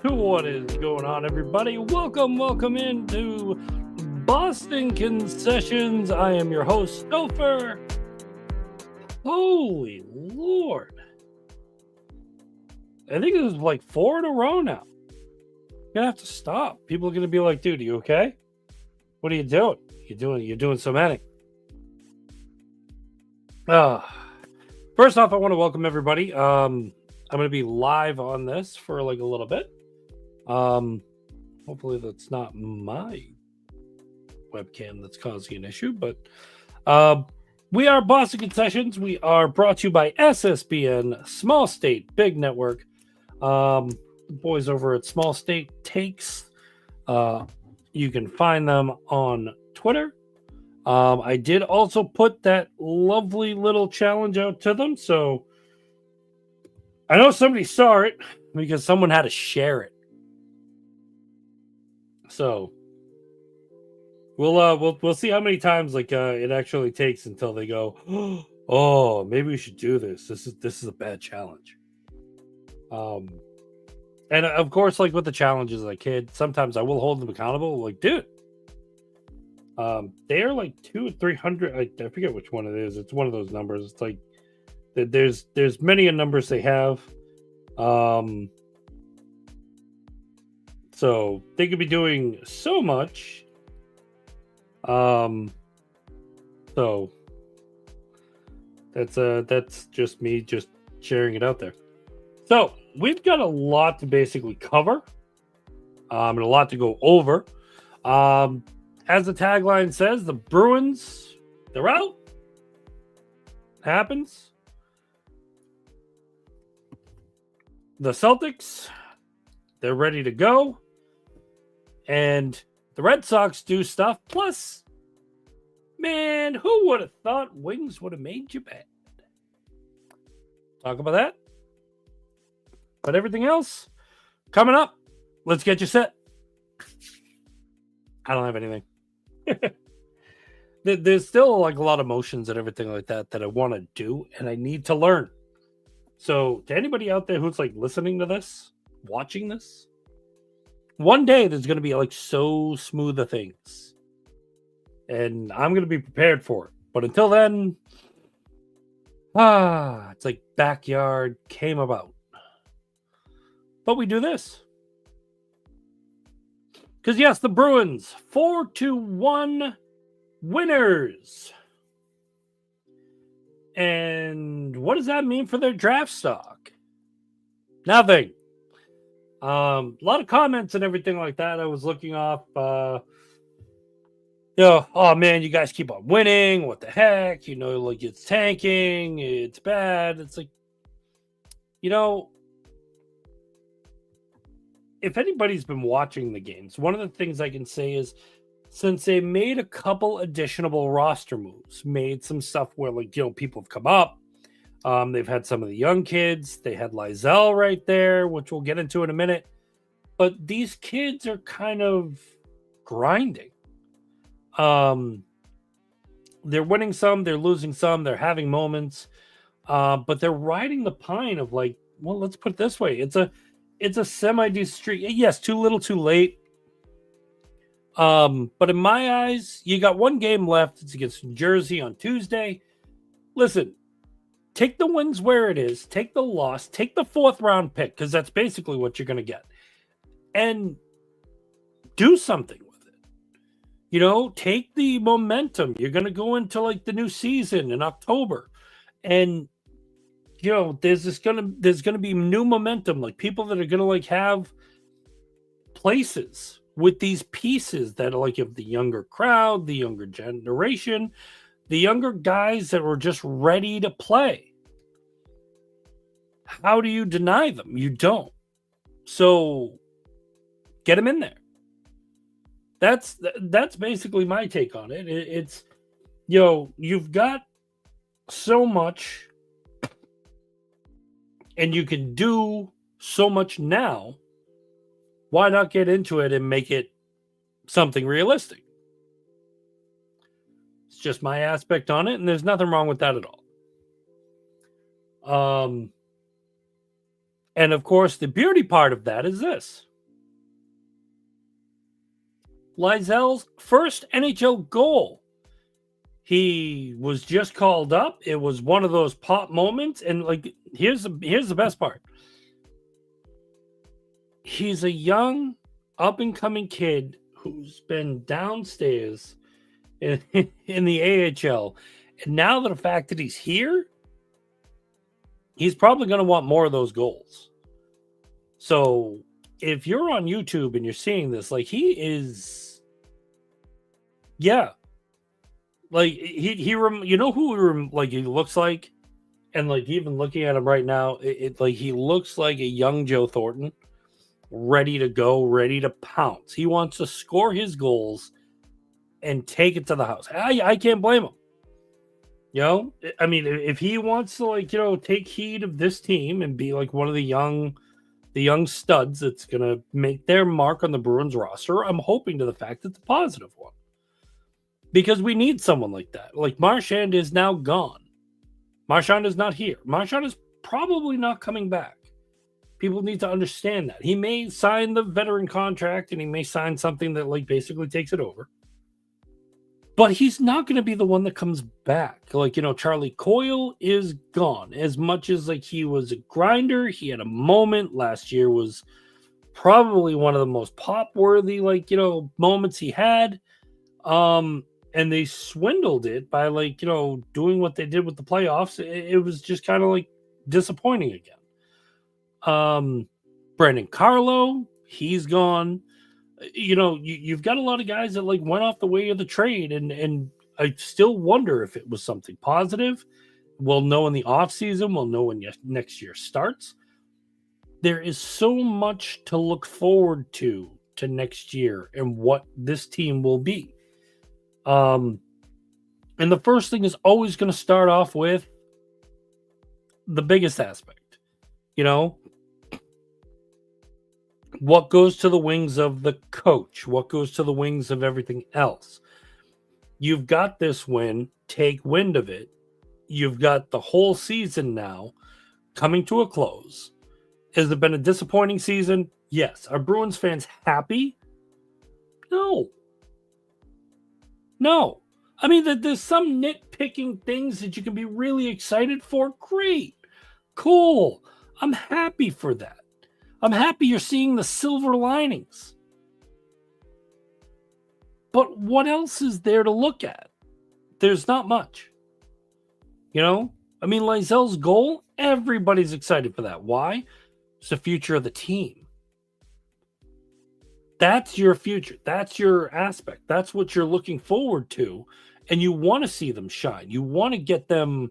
What is going on, everybody? Welcome into Boston Concessions. I am your host, Stouffer. Holy Lord. I think this is like 4 in a row now. I'm gonna have to stop. People are gonna be like, dude, are you okay? What are you doing? You're doing so many. First off, I want to welcome everybody. I'm gonna be live on this for like a little bit. Hopefully that's not my webcam that's causing an issue, but we are Boston Concessions. We are brought to you by SSBN, Small State Big Network. The boys over at Small State Takes. You can find them on Twitter. I did also put that lovely little challenge out to them, so I know somebody saw it because someone had to share it. So we'll see how many times it actually takes until they go, oh, maybe we should do this. This is a bad challenge. And of course, like with the challenges as a kid, sometimes I will hold them accountable. Like, dude, they are like 200 or 300. I forget which one it is. It's one of those numbers. It's like there's many a numbers they have. So they could be doing so much. So that's just me just sharing it out there. So we've got a lot to basically cover, and a lot to go over. As the tagline says, the Bruins, they're out. Happens. The Celtics, they're ready to go. And the Red Sox do stuff. Plus, man, who would have thought wings would have made you bad? Talk about that. But everything else coming up. Let's get you set. I don't have anything. There's still like a lot of motions and everything like that I want to do and I need to learn. So to anybody out there who's like listening to this, watching this, one day there's going to be like so smooth of things. And I'm going to be prepared for it. But until then, it's like backyard came about. But we do this. Because yes, the Bruins, 4-1 winners. And what does that mean for their draft stock? Nothing. A lot of comments and everything like that. I was looking off, oh man, you guys keep on winning. What the heck? Like it's tanking. It's bad. It's like, if anybody's been watching the games, one of the things I can say is since they made a couple additional roster moves, made some stuff where people have come up. They've had some of the young kids. They had Lizelle right there, which we'll get into in a minute. But these kids are kind of grinding. They're winning some, they're losing some, they're having moments. But they're riding the pine of let's put it this way. It's a semi-decent streak. Yes, too little, too late. But in my eyes, you got one game left. It's against New Jersey on Tuesday. Listen, take the wins where it is. Take the loss. Take the 4th round pick, because that's basically what you're going to get. And do something with it. Take the momentum. You're going to go into the new season in October. And there's going to be new momentum, people that are going to have places with these pieces that are of the younger crowd, the younger generation, the younger guys that were just ready to play. How do you deny them? You don't. So get them in there. That's basically my take on it. It's you've got so much and you can do so much now. Why not get into it and make it something realistic? It's just my aspect on it, and there's nothing wrong with that at all. And of course, the beauty part of that is this. Lizel's first NHL goal. He was just called up. It was one of those pop moments. And like, here's the best part. He's a young, up and coming kid who's been downstairs in the AHL. And now the fact that he's here, he's probably going to want more of those goals. So if you're on YouTube and you're seeing this, like, he is, yeah, like you know who like he looks like, and like even looking at him right now, it like he looks like a young Joe Thornton, ready to go, ready to pounce. He wants to score his goals and take it to the house. I can't blame him. You know, I mean, if he wants to, like, you know, take heed of this team and be like one of the young studs that's gonna make their mark on the Bruins roster, I'm hoping to the fact it's a positive one. Because we need someone like that. Like, Marchand is now gone. Marchand is not here. Marchand is probably not coming back. People need to understand that. He may sign the veteran contract and he may sign something that, like, basically takes it over. But he's not going to be the one that comes back. Like, you know, Charlie Coyle is gone. As much as, like, he was a grinder, he had a moment. Last year was probably one of the most pop-worthy, like, you know, moments he had. And they swindled it by, like, you know, doing what they did with the playoffs. It was just kind of like disappointing again. Brandon Carlo, he's gone. You know, you've got a lot of guys that, like, went off the way of the trade, and I still wonder if it was something positive. We'll know in the offseason. We'll know when next year starts. There is so much to look forward to next year and what this team will be. And the first thing is always going to start off with the biggest aspect. You know, what goes to the wings of the coach? What goes to the wings of everything else? You've got this win. Take wind of it. You've got the whole season now coming to a close. Has it been a disappointing season? Yes. Are Bruins fans happy? No. No. I mean, there's some nitpicking things that you can be really excited for. Great. Cool. I'm happy for that. I'm happy you're seeing the silver linings. But what else is there to look at? There's not much. You know? I mean, Lizel's goal, everybody's excited for that. Why? It's the future of the team. That's your future. That's your aspect. That's what you're looking forward to. And you want to see them shine. You want to get them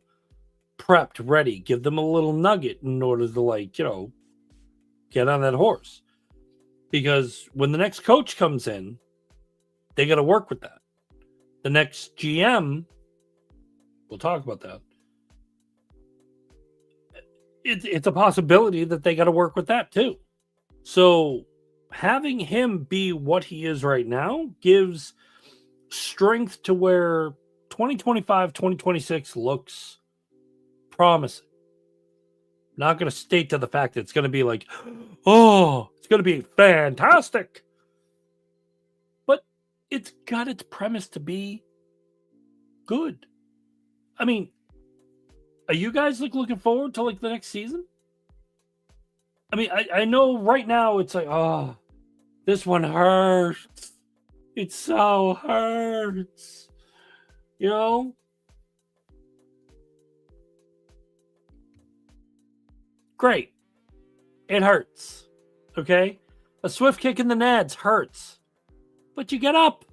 prepped, ready, give them a little nugget in order to, like, you know, get on that horse. Because when the next coach comes in, they got to work with that. The next GM, we'll talk about that. It's a possibility that they got to work with that too. So having him be what he is right now gives strength to where 2025, 2026 looks promising. Not going to state to the fact that it's going to be like, oh, it's going to be fantastic. But it's got its premise to be good. I mean, are you guys looking forward to, like, the next season? I mean, I know right now it's like, oh, this one hurts. It so hurts. You know? Great. It hurts. Okay? A swift kick in the nads hurts. But you get up.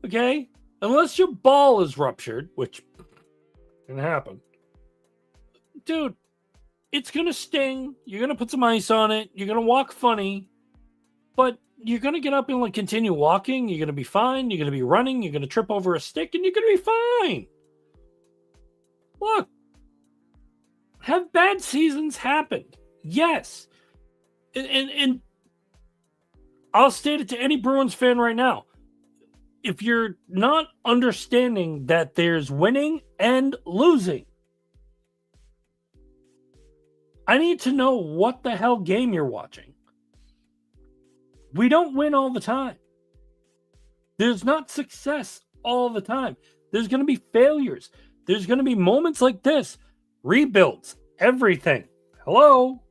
Okay? Unless your ball is ruptured, which can happen. Dude, it's going to sting. You're going to put some ice on it. You're going to walk funny. But you're going to get up and, like, continue walking. You're going to be fine. You're going to be running. You're going to trip over a stick, and you're going to be fine. Look. Have bad seasons happened? Yes. And I'll state it to any Bruins fan right now. If you're not understanding that there's winning and losing, I need to know what the hell game you're watching. We don't win all the time. There's not success all the time. There's going to be failures. There's going to be moments like this. Rebuilds. Everything. Hello?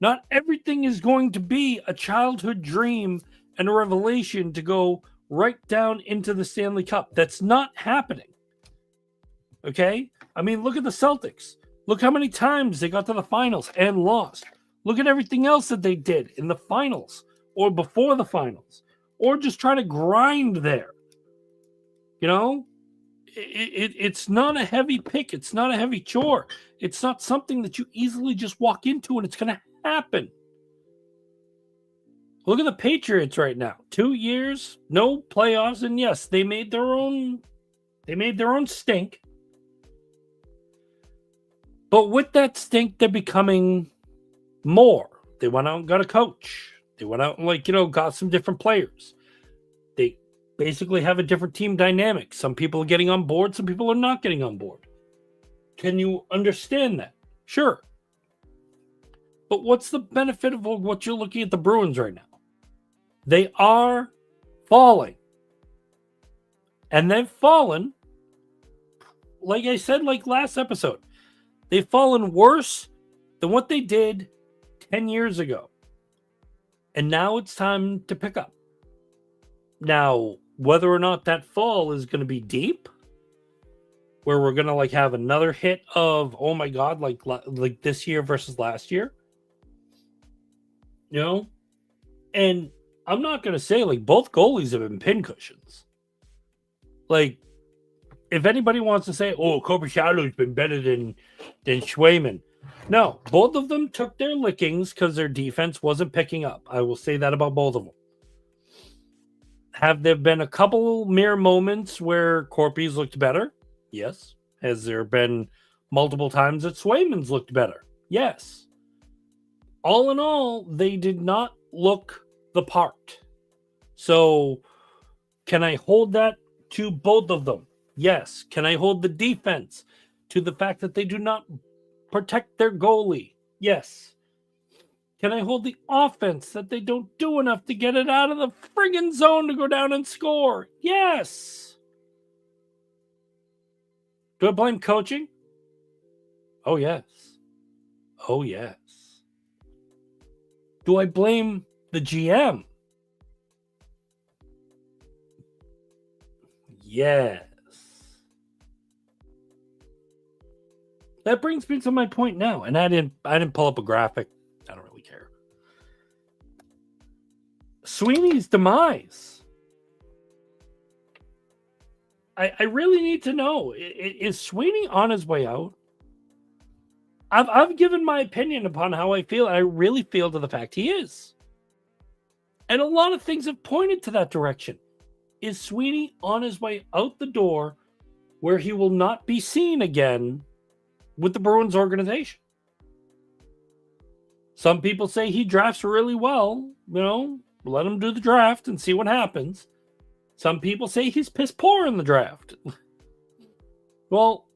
Not everything is going to be a childhood dream and a revelation to go right down into the Stanley Cup. That's not happening. Okay? I mean, look at the Celtics. Look how many times they got to the finals and lost. Look at everything else that they did in the finals or before the finals or just try to grind there. You know, it's not a heavy pick. It's not a heavy chore. It's not something that you easily just walk into and it's going to happen. Look at the Patriots right now. 2 years, no playoffs, and yes, they made their own stink. But with that stink, they're becoming more. They went out and got a coach. They went out and got some different players. They basically have a different team dynamic. Some people are getting on board, some people are not getting on board. Can you understand that? Sure. But what's the benefit of what you're looking at the Bruins right now? They are falling. And they've fallen, like I said, like last episode, they've fallen worse than what they did 10 years ago. And now it's time to pick up. Now, whether or not that fall is going to be deep, where we're going to have another hit of, oh my God, like this year versus last year, and I'm not going to say both goalies have been pincushions. If anybody wants to say, oh, Korpisalo's been better than Swayman. No, both of them took their lickings because their defense wasn't picking up. I will say that about both of them. Have there been a couple mere moments where Corpy's looked better? Yes. Has there been multiple times that Swayman's looked better? Yes. All in all, they did not look the part. So, can I hold that to both of them? Yes. Can I hold the defense to the fact that they do not protect their goalie? Yes. Can I hold the offense that they don't do enough to get it out of the friggin' zone to go down and score? Yes. Do I blame coaching? Oh, yes. Oh, yes. Do I blame the GM? Yes. That brings me to my point now, and I didn't pull up a graphic. I don't really care. Sweeney's demise. I really need to know, is Sweeney on his way out? I've given my opinion upon how I feel. I really feel to the fact he is. And a lot of things have pointed to that direction. Is Sweeney on his way out the door where he will not be seen again with the Bruins organization? Some people say he drafts really well. Let him do the draft and see what happens. Some people say he's piss poor in the draft. Well,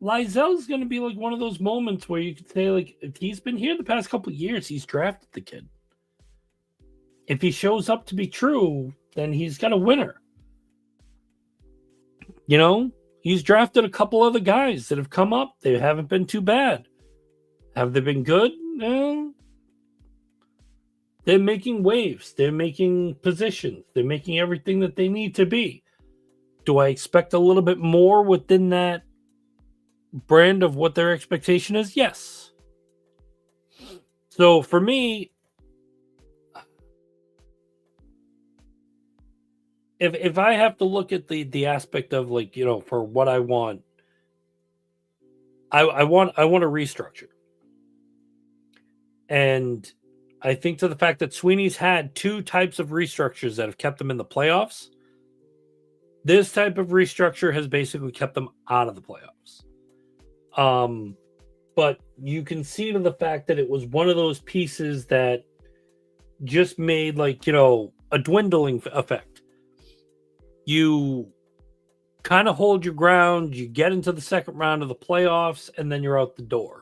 Lizel's going to be one of those moments where you could say, if he's been here the past couple of years, he's drafted the kid. If he shows up to be true, then he's got a winner. He's drafted a couple other guys that have come up. They haven't been too bad. Have they been good? No. They're making waves. They're making positions. They're making everything that they need to be. Do I expect a little bit more within that brand of what their expectation is? Yes. So for me, if I have to look at the aspect of for what I want, I want a restructure. And I think to the fact that Sweeney's had two types of restructures that have kept them in the playoffs, this type of restructure has basically kept them out of the playoffs. But you can see to the fact that it was one of those pieces that just made a dwindling effect. You kind of hold your ground, you get into the second round of the playoffs, and then you're out the door.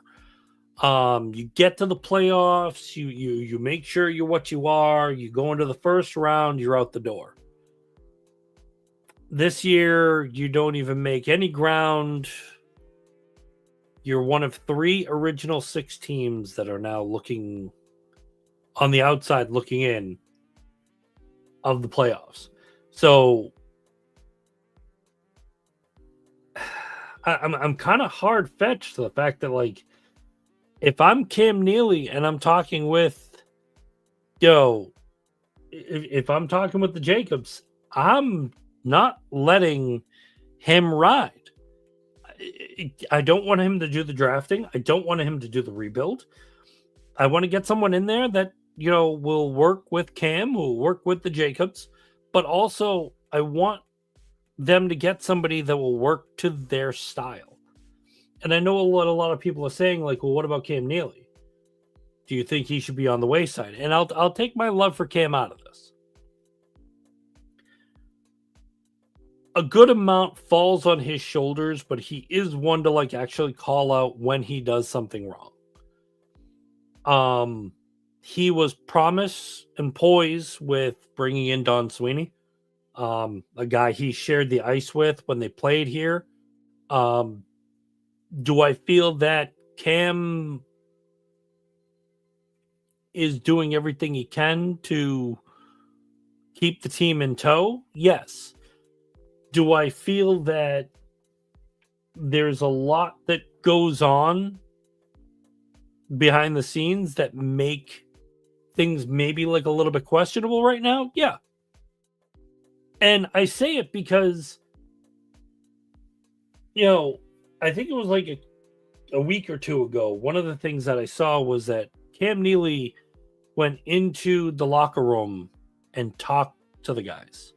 You get to the playoffs, you make sure you're what you are, you go into the first round, you're out the door. This year, you don't even make any ground. You're one of 3 original 6 teams that are now looking on the outside, looking in of the playoffs. So I'm kind of hard fetched to the fact that, like, if I'm Cam Neely and I'm talking with, if I'm talking with the Jacobs, I'm not letting him ride. I don't want him to do the drafting. I don't want him to do the rebuild. I want to get someone in there that, will work with Cam, will work with the Jacobs, but also I want them to get somebody that will work to their style. And I know a lot of people are saying, like, well, what about Cam Neely? Do you think he should be on the wayside? And I'll take my love for Cam out of this. A good amount falls on his shoulders, but he is one to, like, actually call out when he does something wrong. He was promise and poise with bringing in Don Sweeney, a guy he shared the ice with when they played here. Do I feel that Cam is doing everything he can to keep the team in tow? Yes. Do I feel that there's a lot that goes on behind the scenes that make things maybe like a little bit questionable right now? Yeah. And I say it because, I think it was like a week or two ago, one of the things that I saw was that Cam Neely went into the locker room and talked to the guys.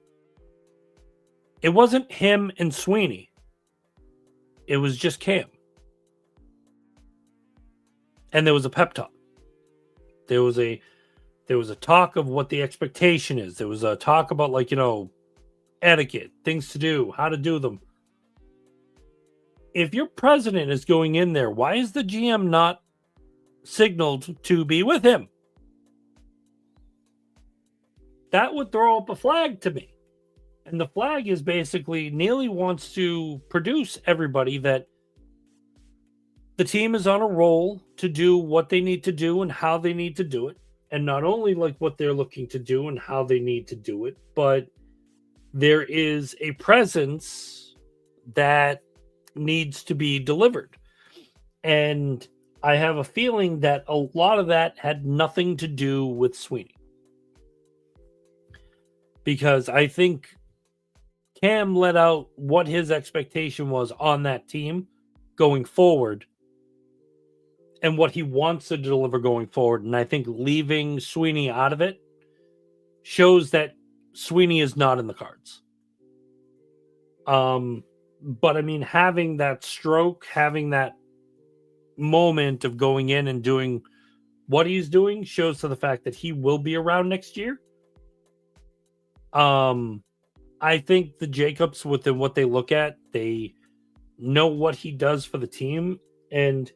It wasn't him and Sweeney. It was just Cam. And there was a pep talk. There was a talk of what the expectation is. There was a talk about, like, etiquette, things to do, how to do them. If your president is going in there, why is the GM not signaled to be with him? That would throw up a flag to me. And the flag is basically Neely wants to produce everybody that the team is on a roll to do what they need to do and how they need to do it. And not only like what they're looking to do and how they need to do it, but there is a presence that needs to be delivered. And I have a feeling that a lot of that had nothing to do with Sweeney. Because I think Cam let out what his expectation was on that team going forward and what he wants to deliver going forward. And I think leaving Sweeney out of it shows that Sweeney is not in the cards. But I mean, having that stroke, having that moment of going in and doing what he's doing shows to the fact that he will be around next year. I think the Jacobs, within what they look at, they know what he does for the team. And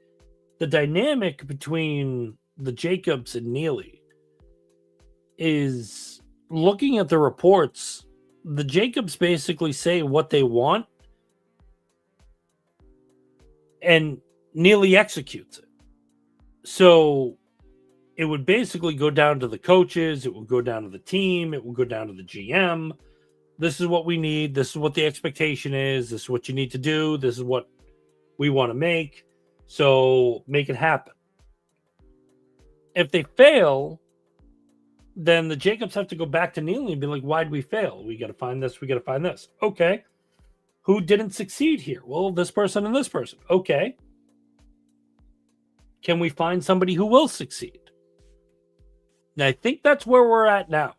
the dynamic between the Jacobs and Neely is, looking at the reports, the Jacobs basically say what they want and Neely executes it. So it would basically go down to the coaches, it would go down to the team, it would go down to the GM. This is what we need. This is what the expectation is. This is what you need to do. This is what we want to make. So make it happen. If they fail, then the Jacobs have to go back to Neely and be like, why did we fail? We got to find this. We got to find this. Okay. Who didn't succeed here? Well, this person and this person. Okay. Can we find somebody who will succeed? And I think that's where we're at now.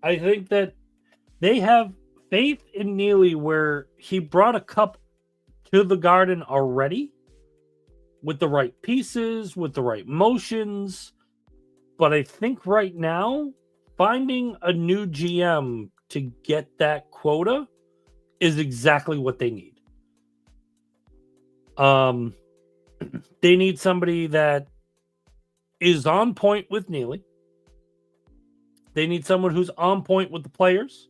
I think that they have faith in Neely where he brought a cup to the Garden already with the right pieces, with the right motions. But I think right now, finding a new GM to get that quota is exactly what they need. They need somebody that is on point with Neely, They need someone who's on point with the players,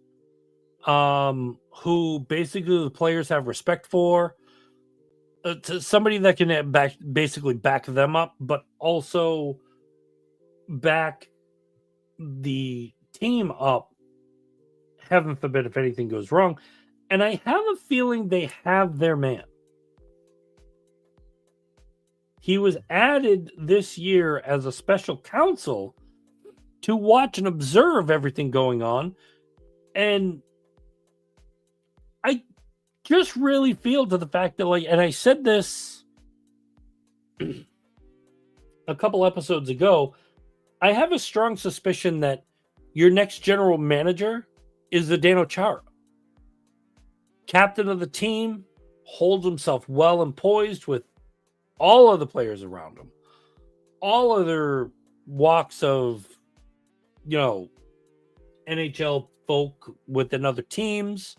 who basically the players have respect for, to somebody that can basically back them up, but also back the team up, heaven forbid if anything goes wrong. And I have a feeling they have their man. He was added this year as a special counsel to watch and observe everything going on. And I just really feel to the fact that, like, and I said this a couple episodes ago, I have a strong suspicion that your next general manager is the Zdeno Chara. Captain of the team, holds himself well and poised with all of the players around him, all of their walks of, NHL folk within other teams.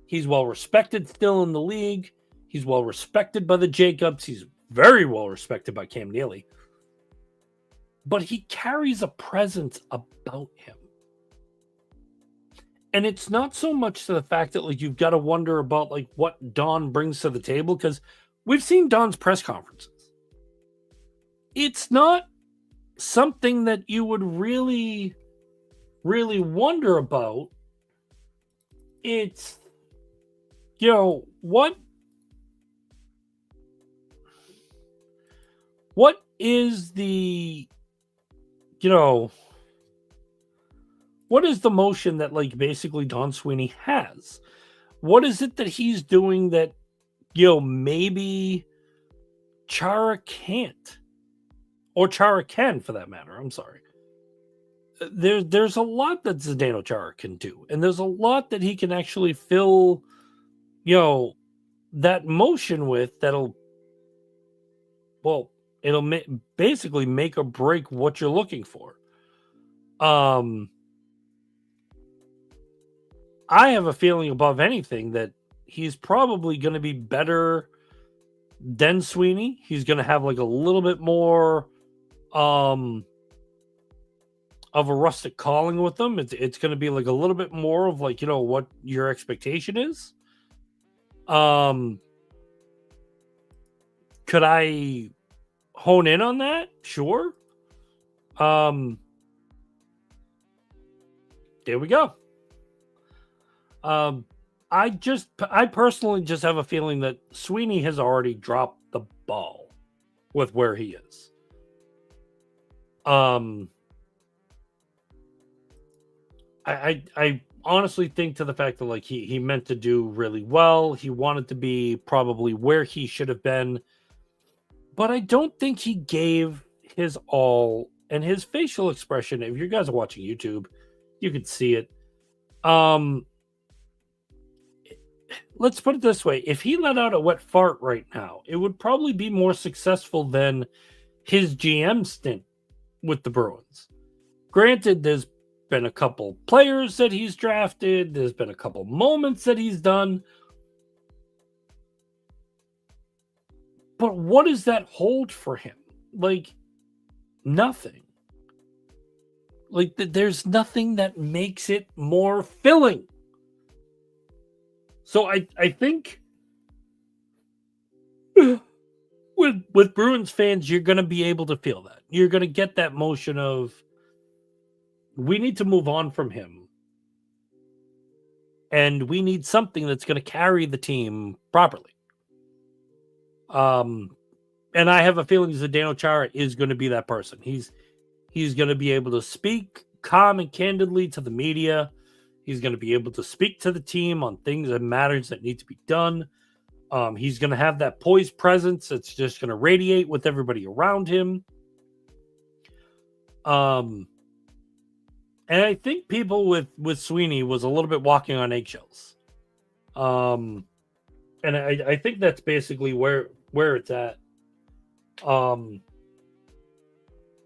He's well respected still in the league. He's well respected by the Jacobs. He's very well respected by Cam Neely. But he carries a presence about him. And it's not so much to the fact that, like, you've got to wonder about, like, what Don brings to the table, because we've seen Don's press conferences. It's not something that you would really, really wonder about. It's, what is the, what is the motion that, like, basically Don Sweeney has? What is it that he's doing that, maybe Chara can't? Or Chara can, for that matter. I'm sorry. There's a lot that Zdeno Chara can do. And there's a lot that he can actually fill, that motion with that'll, it'll basically make or break what you're looking for. I have a feeling above anything that he's probably going to be better than Sweeney. He's going to have, like, a little bit more of a rustic calling with them. It's going to be, like, a little bit more of, like, what your expectation is. Could I hone in on that? Sure. There we go. I personally just have a feeling that Sweeney has already dropped the ball with where he is. I honestly think to the fact that, like, he meant to do really well. He wanted to be probably where he should have been, but I don't think he gave his all. And his facial expression, if you guys are watching YouTube, you can see it. Let's put it this way. If he let out a wet fart right now, it would probably be more successful than his GM stint with the Bruins. Granted, there's been a couple players that he's drafted. There's been a couple moments that he's done. But what does that hold for him? Like, nothing. Like, there's nothing that makes it more filling. So I think with Bruins fans, you're going to be able to feel that. You're going to get that motion of, we need to move on from him. And we need something that's going to carry the team properly. And I have a feeling Zdeno Chara is going to be that person. He's going to be able to speak calm and candidly to the media. He's going to be able to speak to the team on things that matters that need to be done. He's going to have that poised presence that's just going to radiate with everybody around him. And I think people with Sweeney was a little bit walking on eggshells. And I think that's basically where it's at.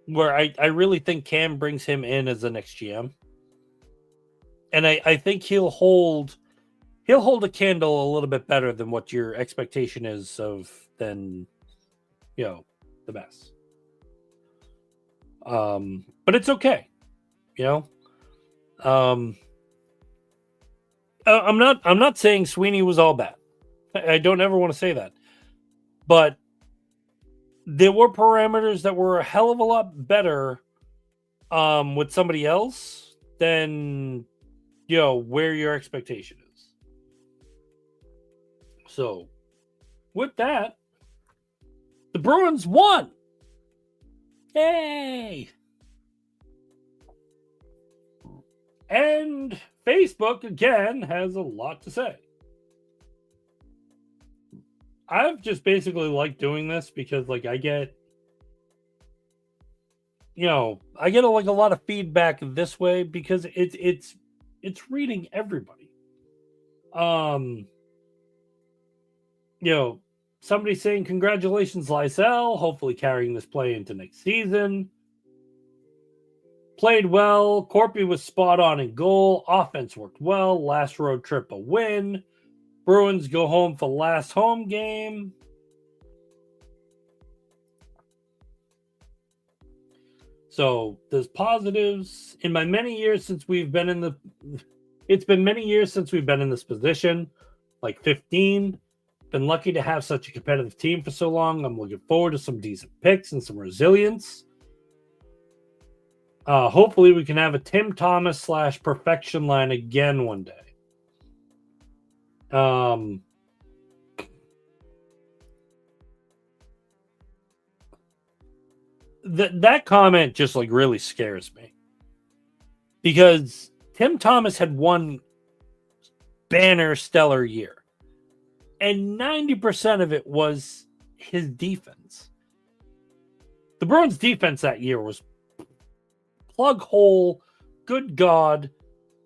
Where I really think Cam brings him in as the next GM. And I think he'll hold a candle a little bit better than what your expectation is than the best. But it's okay. I'm not saying Sweeney was all bad. I don't ever want to say that. But there were parameters that were a hell of a lot better with somebody else than where your expectation is. So with that, the Bruins won. Yay! And Facebook again has a lot to say. I've just basically liked doing this because I get a lot of feedback this way because it's reading everybody. Somebody saying congratulations, Lysell, hopefully carrying this play into next season. Played well. Corpy was spot on in goal. Offense worked well. Last road trip a win. Bruins go home for last home game. So there's positives. In my many years since we've been in it's been many years since we've been in this position, like 15. Been lucky to have such a competitive team for so long. I'm looking forward to some decent picks and some resilience. Hopefully we can have a Tim Thomas / perfection line again one day. That comment just really scares me because Tim Thomas had one banner stellar year and 90% of it was his defense. The Bruins defense that year was plug hole. Good God.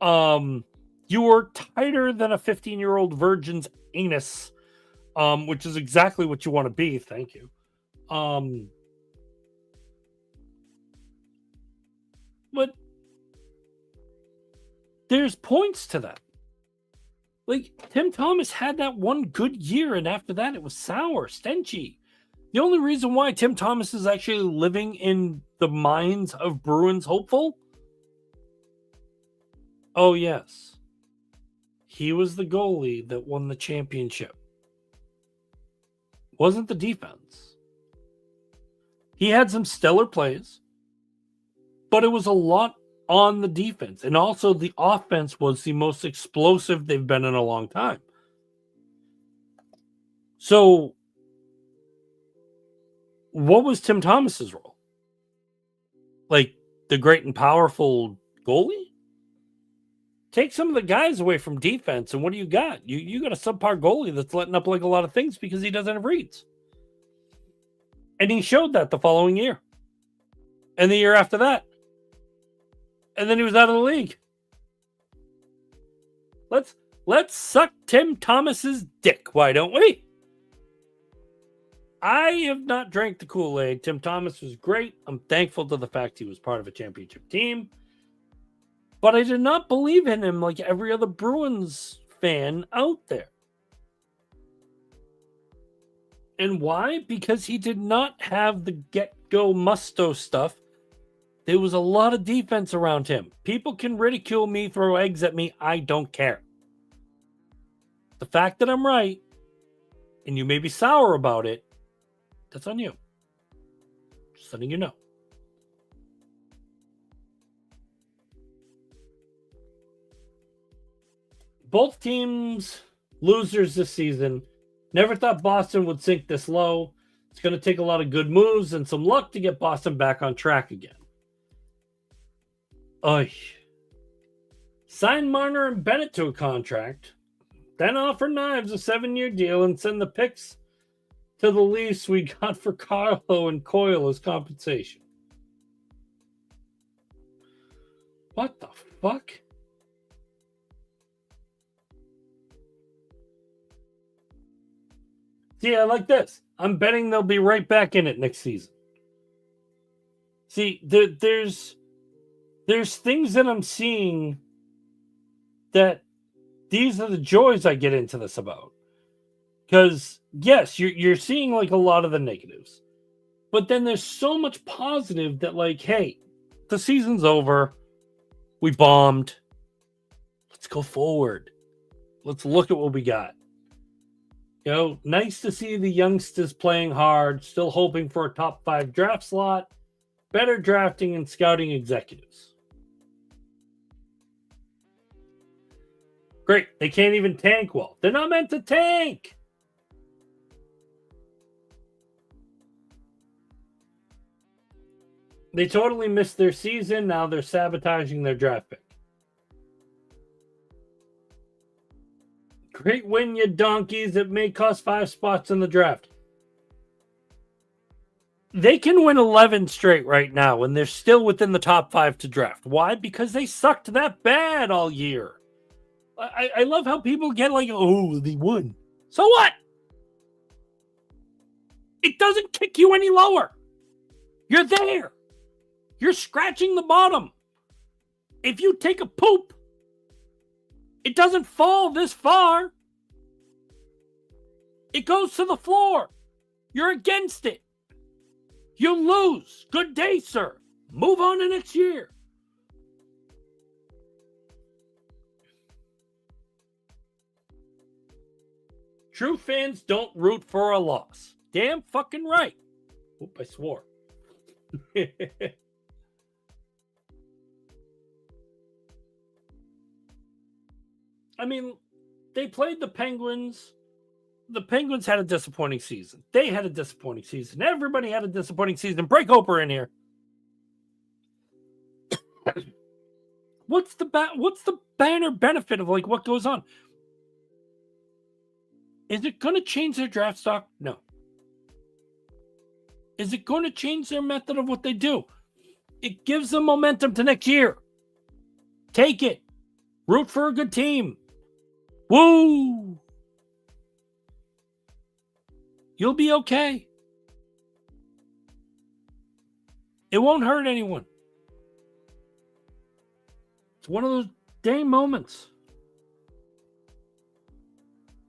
You were tighter than a 15-year-old virgin's anus, which is exactly what you want to be. Thank you. But there's points to that. Tim Thomas had that one good year, and after that, it was sour, stenchy. The only reason why Tim Thomas is actually living in the minds of Bruins hopeful? Oh, yes. He was the goalie that won the championship. Wasn't the defense. He had some stellar plays, but it was a lot on the defense. And also the offense was the most explosive they've been in a long time. So what was Tim Thomas's role? The great and powerful goalie? Take some of the guys away from defense, and what do you got? You got a subpar goalie that's letting up a lot of things because he doesn't have reads. And he showed that the following year. And the year after that. And then he was out of the league. Let's suck Tim Thomas's dick, why don't we? I have not drank the Kool-Aid. Tim Thomas was great. I'm thankful to the fact he was part of a championship team. But I did not believe in him like every other Bruins fan out there. And why? Because he did not have the get-go musto stuff. There was a lot of defense around him. People can ridicule me, throw eggs at me. I don't care. The fact that I'm right, and you may be sour about it, that's on you. Just letting you know. Both teams losers this season. Never thought Boston would sink this low. It's going to take a lot of good moves and some luck to get Boston back on track again. Oy. Sign Marner and Bennett to a contract. Then offer Knives a 7-year deal and send the picks to the Leafs we got for Carlo and Coyle as compensation. What the fuck? See, I like this. I'm betting they'll be right back in it next season. See, there's things that I'm seeing that these are the joys I get into this about. Because, yes, you're seeing a lot of the negatives. But then there's so much positive that hey, the season's over. We bombed. Let's go forward. Let's look at what we got. You know, nice to see the youngsters playing hard, still hoping for a top 5 draft slot, better drafting and scouting executives. Great. They can't even tank well. They're not meant to tank. They totally missed their season. Now they're sabotaging their draft pick. Great win, you donkeys. It may cost 5 spots in the draft. They can win 11 straight right now, and they're still within the top 5 to draft. Why? Because they sucked that bad all year. I love how people get like, oh, they won. So what? It doesn't kick you any lower. You're there. You're scratching the bottom. If you take a poop, it doesn't fall this far. It goes to the floor. You're against it. You lose. Good day, sir. Move on to next year. True fans don't root for a loss. Damn fucking right. Oop, I swore. I mean, they played the Penguins. The Penguins had a disappointing season. They had a disappointing season. Everybody had a disappointing season. Break Oprah in here. What's the banner benefit of like what goes on? Is it going to change their draft stock? No. Is it going to change their method of what they do? It gives them momentum to next year. Take it. Root for a good team. Woo! You'll be okay. It won't hurt anyone. It's one of those dang moments.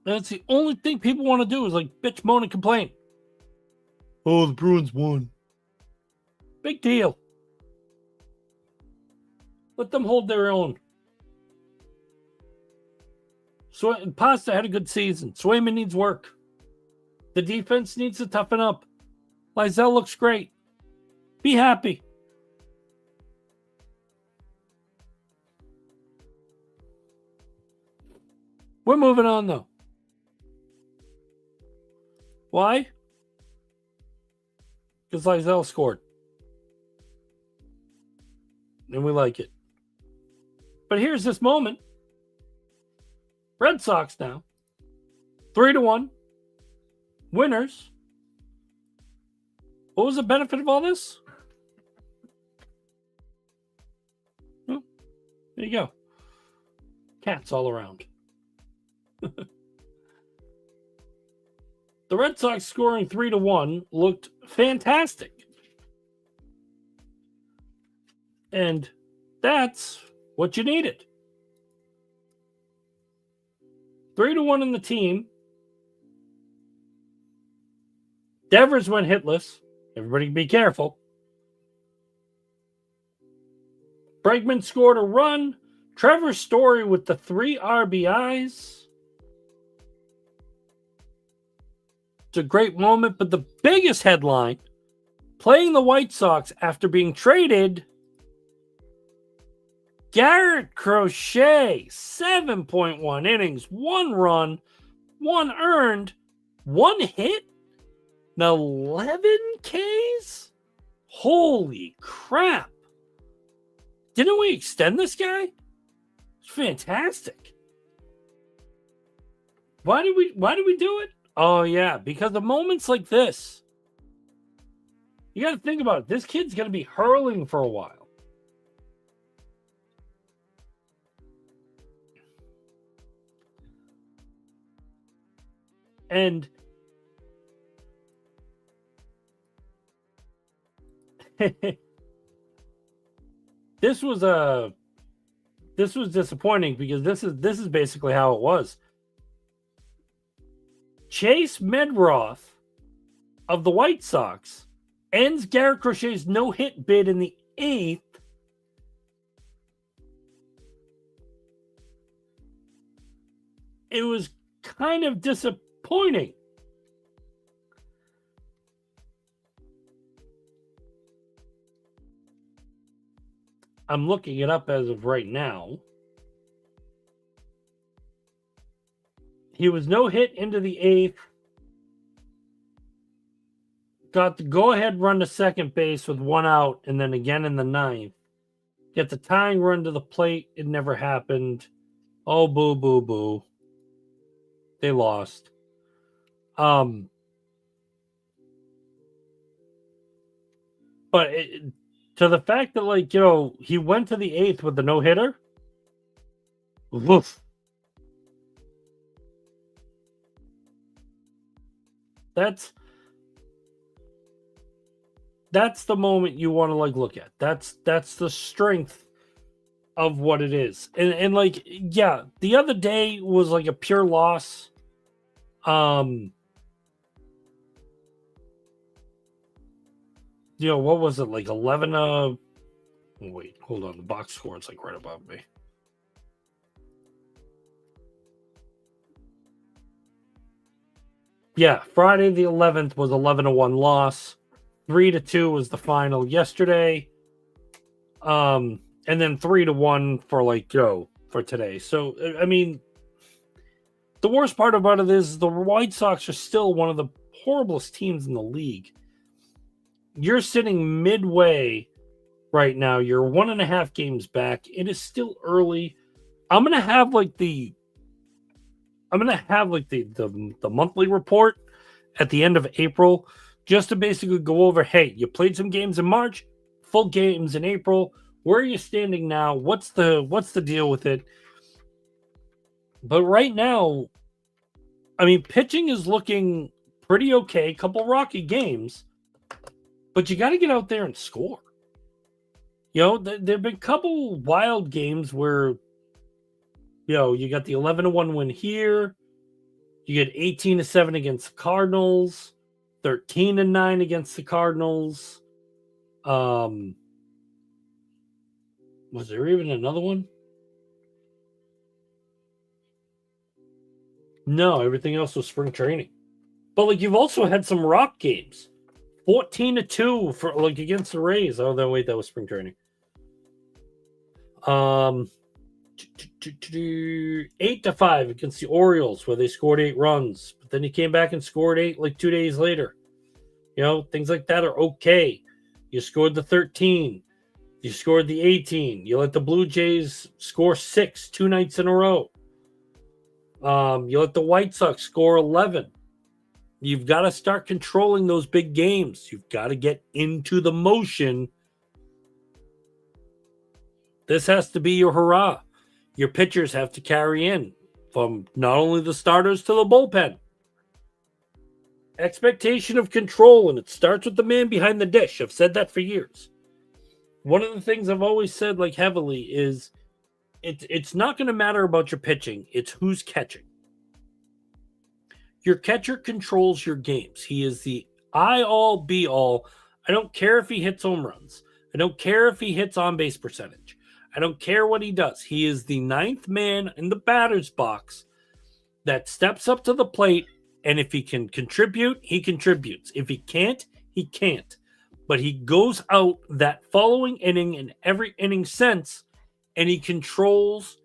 That's the only thing people want to do is like bitch, moan, and complain. Oh, the Bruins won. Big deal. Let them hold their own. So Pasta had a good season. Swayman needs work. The defense needs to toughen up. Lizelle looks great. Be happy. We're moving on though. Why? Because Lizelle scored. And we like it. But here's this moment. Red Sox now. 3-1. Winners. What was the benefit of all this? Well, there you go. Cats all around. The Red Sox scoring 3-1 looked fantastic. And that's what you needed. 3-1 in the team. Devers went hitless. Everybody be careful. Bregman scored a run. Trevor Story with the 3 RBIs. It's a great moment, but the biggest headline, playing the White Sox after being traded, Garrett Crochet, 7.1 innings, 1 run, 1 earned, 1 hit, and 11 Ks? Holy crap. Didn't we extend this guy? It's fantastic. Why did we do it? Oh, yeah, because of moments like this. You got to think about it. This kid's going to be hurling for a while. And this was disappointing because this is basically how it was. Chase Medroth of the White Sox ends Garrett Crochet's no-hit bid in the 8th it was kind of disappointing. I'm looking it up as of right now. He was no hit into the 8th. Got the go-ahead run to second base with 1 out, and then again in the 9th. Get the tying run to the plate. It never happened. Oh, boo, boo, boo. They lost. But to the fact that, like, you know, he went to the 8th with the no-hitter. Woof. That's the moment you want to, like, look at. That's the strength of what it is. And like, yeah, the other day was like a pure loss. You know, what was it, like 11 wait, hold on, the box score is like right above me. Yeah, Friday the 11th was 11-1 loss. 3-2 was the final yesterday. And then 3-1 for, like, for today. So, I mean, the worst part about it is the White Sox are still one of the horriblest teams in the league. You're sitting midway right now. You're 1.5 games back. It is still early. I'm gonna have the monthly report at the end of April, just to basically go over, hey, you played some games in March, full games in April. Where are you standing now? What's the deal with it? But right now, I mean, pitching is looking pretty okay. A couple rocky games, but you got to get out there and score. You know, there have been a couple wild games where, you know, you got the 11-1 win here. You get 18-7 against the Cardinals, 13-9 against the Cardinals. Was there even another one? No, everything else was spring training. But, like, you've also had some rock games. 14-2 for, like, against the Rays. Oh, no, wait, that was spring training. 8-5 against the Orioles, where they scored 8 runs. But then he came back and scored 8 like 2 days later. You know, things like that are okay. You scored the 13. You scored the 18. You let the Blue Jays score 6 2 nights in a row. You let the White Sox score 11. You've got to start controlling those big games. You've got to get into the motion. This has to be your hurrah. Your pitchers have to carry in from not only the starters to the bullpen. Expectation of control, and it starts with the man behind the dish. I've said that for years. One of the things I've always said, like, heavily is it's not going to matter about your pitching. It's who's catching. Your catcher controls your games. He is the I-all, be-all. I don't care if he hits home runs. I don't care if he hits on-base percentage. I don't care what he does. He is the 9th man in the batter's box that steps up to the plate, and if he can contribute, he contributes. If he can't, he can't. But he goes out that following inning in every inning since, and he controls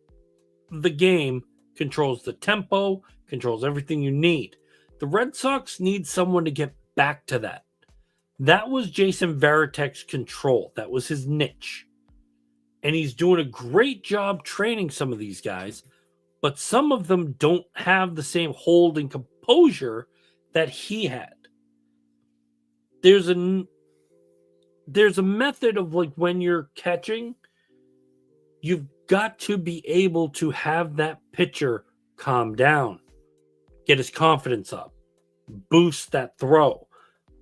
the game, controls the tempo, controls everything you need. The Red Sox need someone to get back to that. That was Jason Varitek's control. That was his niche. And he's doing a great job training some of these guys, but some of them don't have the same hold and composure that he had. There's a method of, like, when you're catching, you've got to be able to have that pitcher calm down, get his confidence up, boost that throw,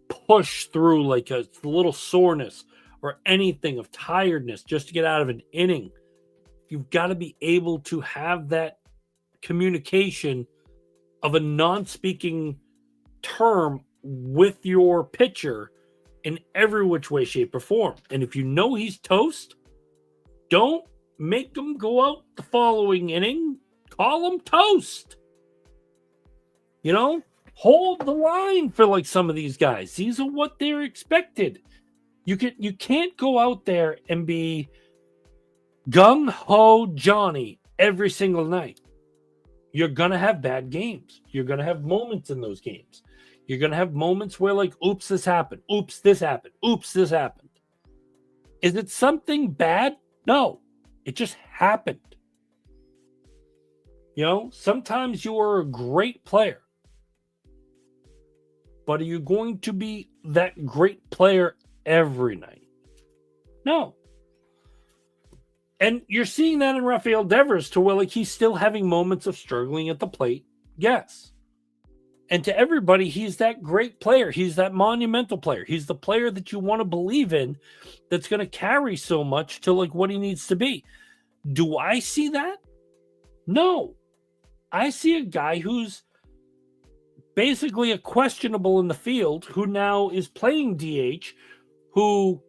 push through like a little soreness or anything of tiredness just to get out of an inning. You've got to be able to have that communication of a non-speaking term with your pitcher in every which way, shape, or form. And if you know he's toast, don't make him go out the following inning. Call him toast. You know, hold the line for like some of these guys. These are what they're expected. You can't go out there and be gung ho Johnny every single night. You're gonna have bad games. You're gonna have moments in those games. You're gonna have moments where like, oops, this happened. Oops, this happened. Oops, this happened. Is it something bad? No, it just happened. You know, sometimes you are a great player, but are you going to be that great player every night? No. And you're seeing that in Rafael Devers to where like he's still having moments of struggling at the plate. Yes. And to everybody, he's that great player. He's that monumental player. He's the player that you want to believe in that's going to carry so much to like what he needs to be. Do I see that? No. I see a guy who's basically a questionable in the field who now is playing DH, who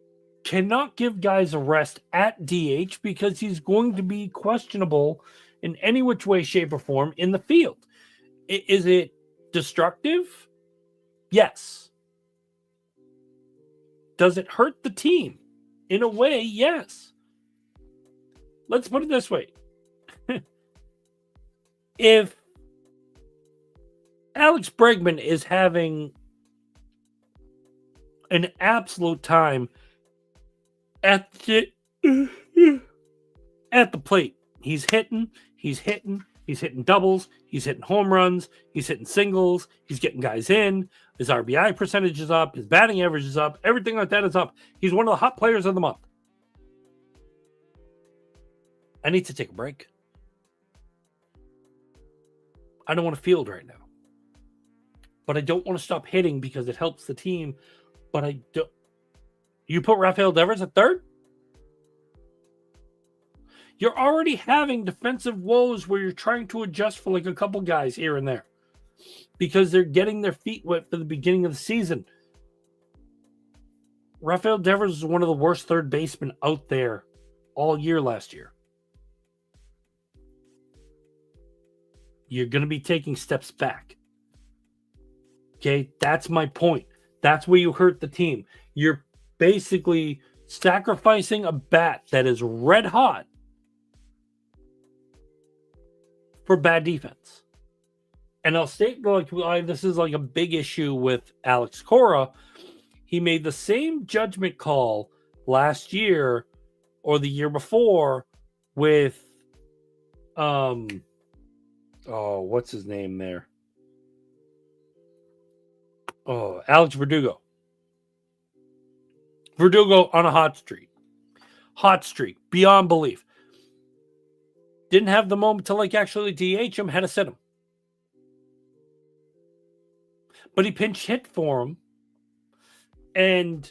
cannot give guys a rest at DH because he's going to be questionable in any which way, shape, or form in the field. Is it destructive? Yes. Does it hurt the team? In a way, yes. Let's put it this way. If Alex Bregman is having an absolute time at the plate, he's hitting doubles, he's hitting home runs, he's hitting singles, he's getting guys in, his RBI percentage is up, his batting average is up, everything like that is up. He's one of the hot players of the month. I need to take a break. I don't want to field right now. But I don't want to stop hitting because it helps the team. But I don't. You put Rafael Devers at third? You're already having defensive woes where you're trying to adjust for like a couple guys here and there because they're getting their feet wet for the beginning of the season. Rafael Devers is one of the worst third basemen out there all year last year. You're going to be taking steps back. Okay, that's my point. That's where you hurt the team. You're basically sacrificing a bat that is red hot for bad defense. And I'll state like this is like a big issue with Alex Cora. He made the same judgment call last year or the year before with what's his name there? Oh, Alex Verdugo. Verdugo on a hot streak. Hot streak. Beyond belief. Didn't have the moment to like actually DH him, had to sit him. But he pinch hit for him. And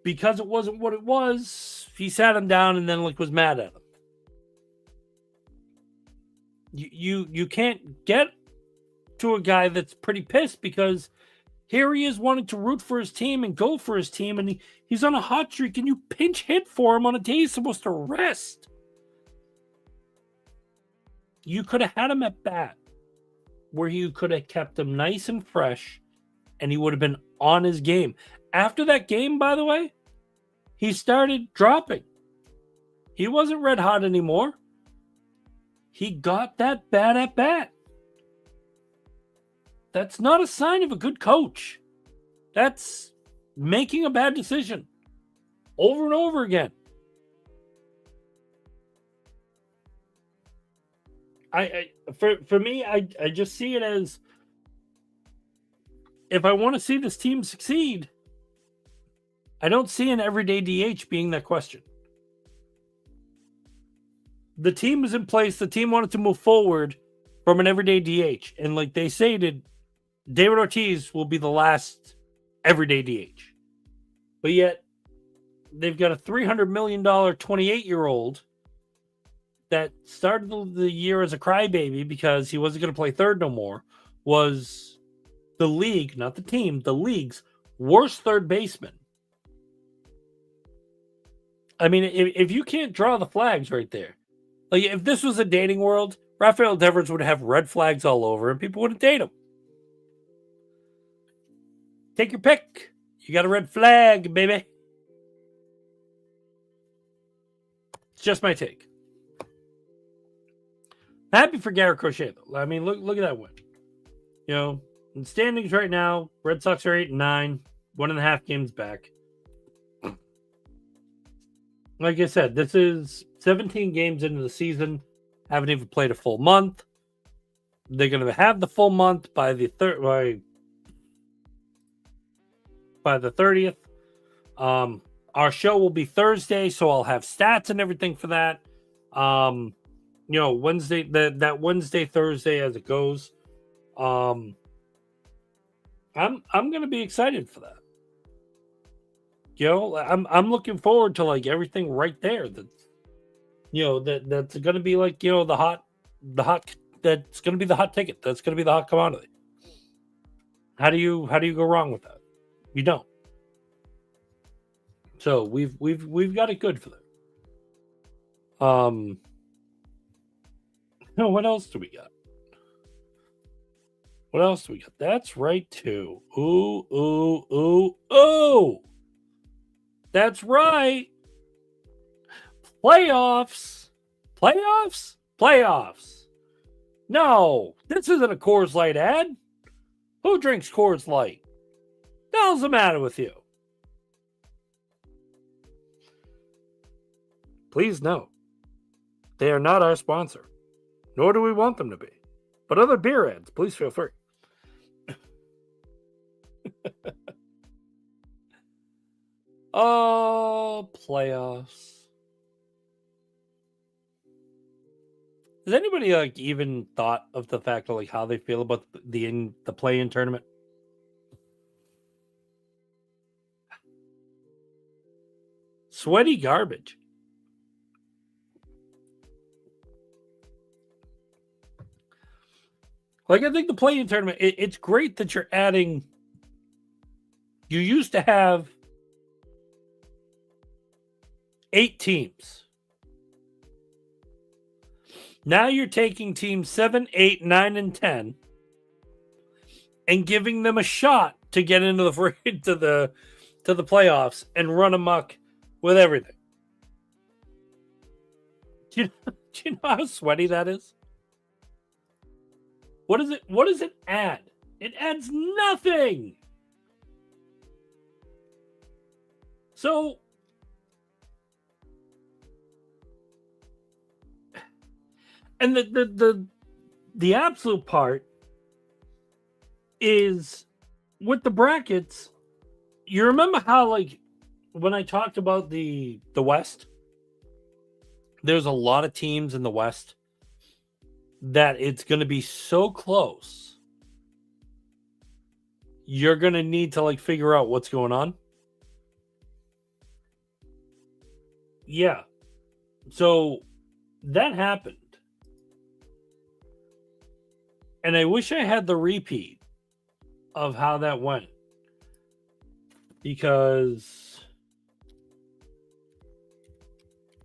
because it wasn't what it was, he sat him down and then like was mad at him. You can't get to a guy that's pretty pissed because here he is wanting to root for his team and go for his team, and he's on a hot streak, and you pinch hit for him on a day he's supposed to rest. You could have had him at bat where you could have kept him nice and fresh, and he would have been on his game. After that game, by the way, he started dropping. He wasn't red hot anymore. He got that bad at bat. That's not a sign of a good coach. That's making a bad decision over and over again. For me, I just see it as if I want to see this team succeed, I don't see an everyday DH being that question. The team was in place. The team wanted to move forward from an everyday DH. And like they stated, David Ortiz will be the last everyday DH. But yet, they've got a $300 million 28-year-old that started the year as a crybaby because he wasn't going to play third no more, was the league, not the team, the league's worst third baseman. I mean, if you can't draw the flags right there, like if this was a dating world, Rafael Devers would have red flags all over and people wouldn't date him. Take your pick. You got a red flag, baby. It's just my take. Happy for Garrett Crochet, though. I mean, look at that win. You know, in standings right now, Red Sox are 8-9, 1.5 games back. Like I said, this is 17 games into the season. Haven't even played a full month. They're going to have the full month by the by the 30th. Our show will be Thursday, so I'll have stats and everything for that. Wednesday, that Wednesday, Thursday as it goes. I'm going to be excited for that. I'm looking forward to like everything right there. That's going to be like the hot. That's going to be the hot ticket. That's going to be the hot commodity. How do you go wrong with that? You don't. So we've got it good for that. What else do we got? That's right too. Ooh. That's right. Playoffs. No, this isn't a Coors Light ad. Who drinks Coors Light? The hell's the matter with you? Please know, they are not our sponsor, nor do we want them to be. But other beer ads, please feel free. Oh, playoffs. Has anybody even thought of the fact of how they feel about the play-in tournament? Sweaty garbage. I think the play-in tournament, it's great that you're adding. You used to have 8 teams. Now you're taking teams 7, 8, 9, and 10 and giving them a shot to get into the playoffs and run amok with everything. Do you know how sweaty that is? What does it add? It adds nothing. So and the absolute part is with the brackets. You remember how when I talked about the West, there's a lot of teams in the West that it's going to be so close. You're going to need to figure out what's going on. Yeah. So that happened. And I wish I had the repeat of how that went. Because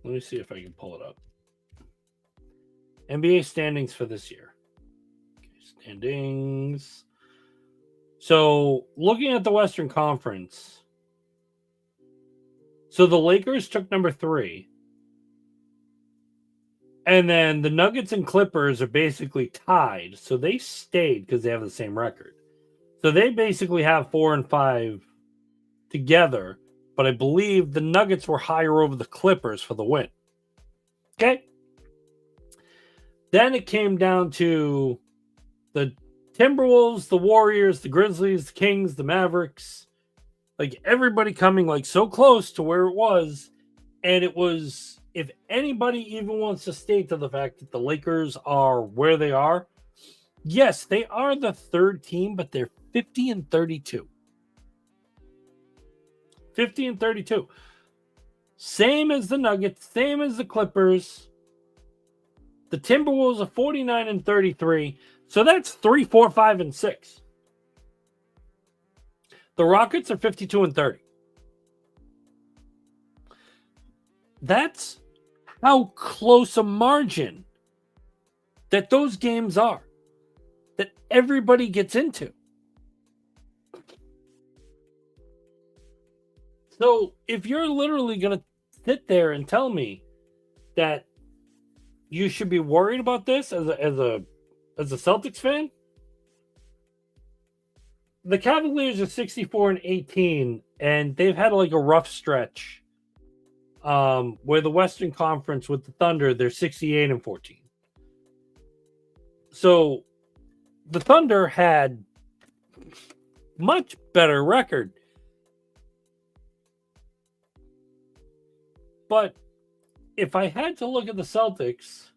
let me see if I can pull it up. NBA standings for this year. Okay, standings. So looking at the Western Conference. So the Lakers took number 3. And then the Nuggets and Clippers are basically tied. So they stayed because they have the same record. So they basically have 4 and 5 together. But I believe the Nuggets were higher over the Clippers for the win. Okay. Then it came down to the Timberwolves, the Warriors, the Grizzlies, the Kings, the Mavericks. Everybody coming so close to where it was. And it was, if anybody even wants to state to the fact that the Lakers are where they are, yes, they are the 3rd team, but they're 50 and 32. 50 and 32. Same as the Nuggets, same as the Clippers. The Timberwolves are 49 and 33. So that's 3, 4, 5, and 6. The Rockets are 52 and 30. That's how close a margin that those games are. That everybody gets into. So if you're literally going to sit there and tell me that you should be worried about this as a Celtics fan, the Cavaliers are 64-18, and they've had like a rough stretch. Where the Western Conference with the Thunder, they're 68-14. So the Thunder had much better record. But if I had to look at the Celtics,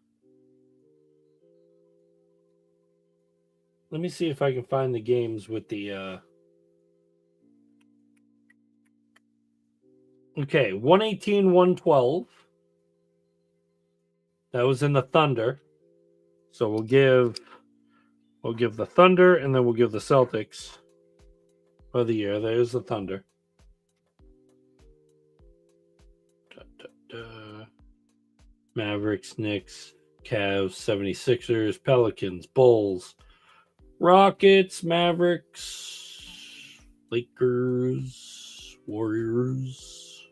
let me see if I can find the games with the okay, 118-112. That was in the Thunder. So we'll give the Thunder and then we'll give the Celtics for the year. There's the Thunder. Mavericks, Knicks, Cavs, 76ers, Pelicans, Bulls, Rockets, Mavericks, Lakers, Warriors,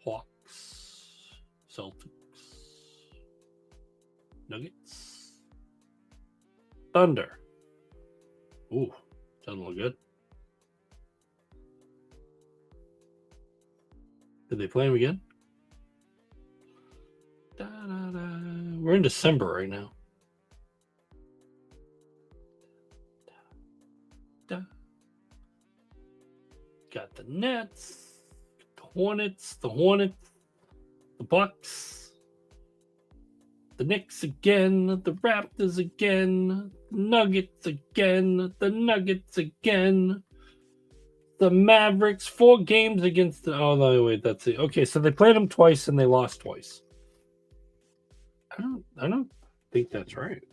Hawks, Celtics, Nuggets, Thunder. Ooh, doesn't look good. Did they play him again? We're in December right now. Got the Nets, the Hornets, the Bucks, the Knicks again, the Raptors again, the Nuggets again, the Mavericks. 4 games against the. Oh no, wait, that's it. Okay, so they played them twice and they lost twice. I don't think that's right.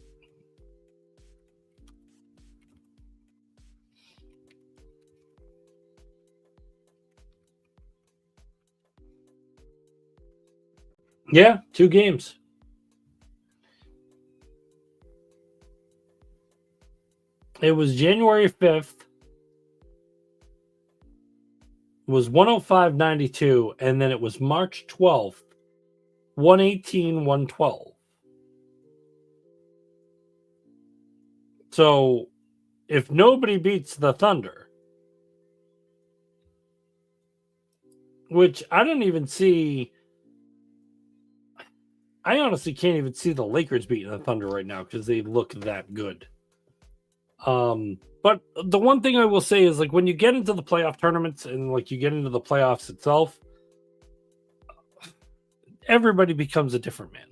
Yeah, 2 games. It was January 5th. It was 105-92, and then it was March 12th, 118-112. So if nobody beats the Thunder, which I don't even see, I honestly can't even see the Lakers beating the Thunder right now because they look that good. But the one thing I will say is, like, when you get into the playoff tournaments and like you get into the playoffs itself, everybody becomes a different man.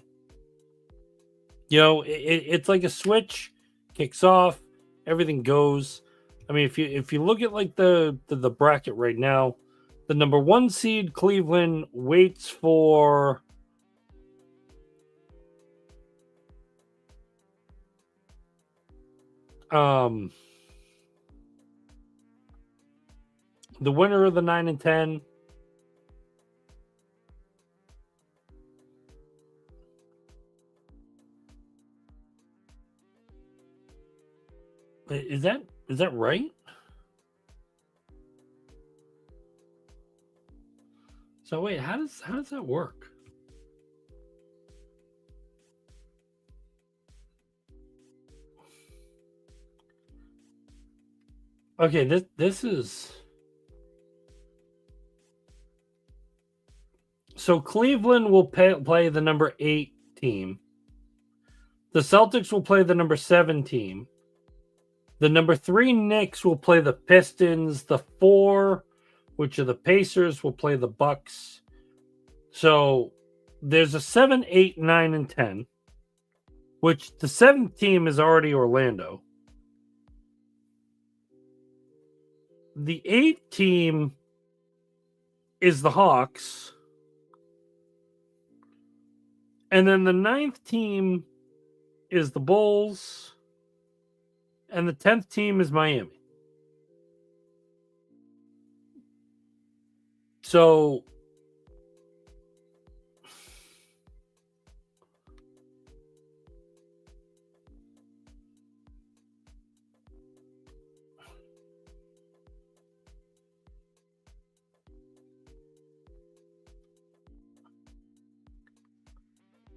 You know, it's like a switch, kicks off, everything goes. I mean, if you look at like the bracket right now, the number 1 seed Cleveland waits for the winner of the 9 and 10. Is that right? So wait, how does that work? Okay, this is so Cleveland will play the number 8 team. The Celtics will play the number 7 team. The number 3 Knicks will play the Pistons. The 4, which are the Pacers, will play the Bucks. So there's a 7, 8, 9, and 10, which the 7th team is already Orlando. The 8th team is the Hawks. And then the 9th team is the Bulls. And the 10th team is Miami. So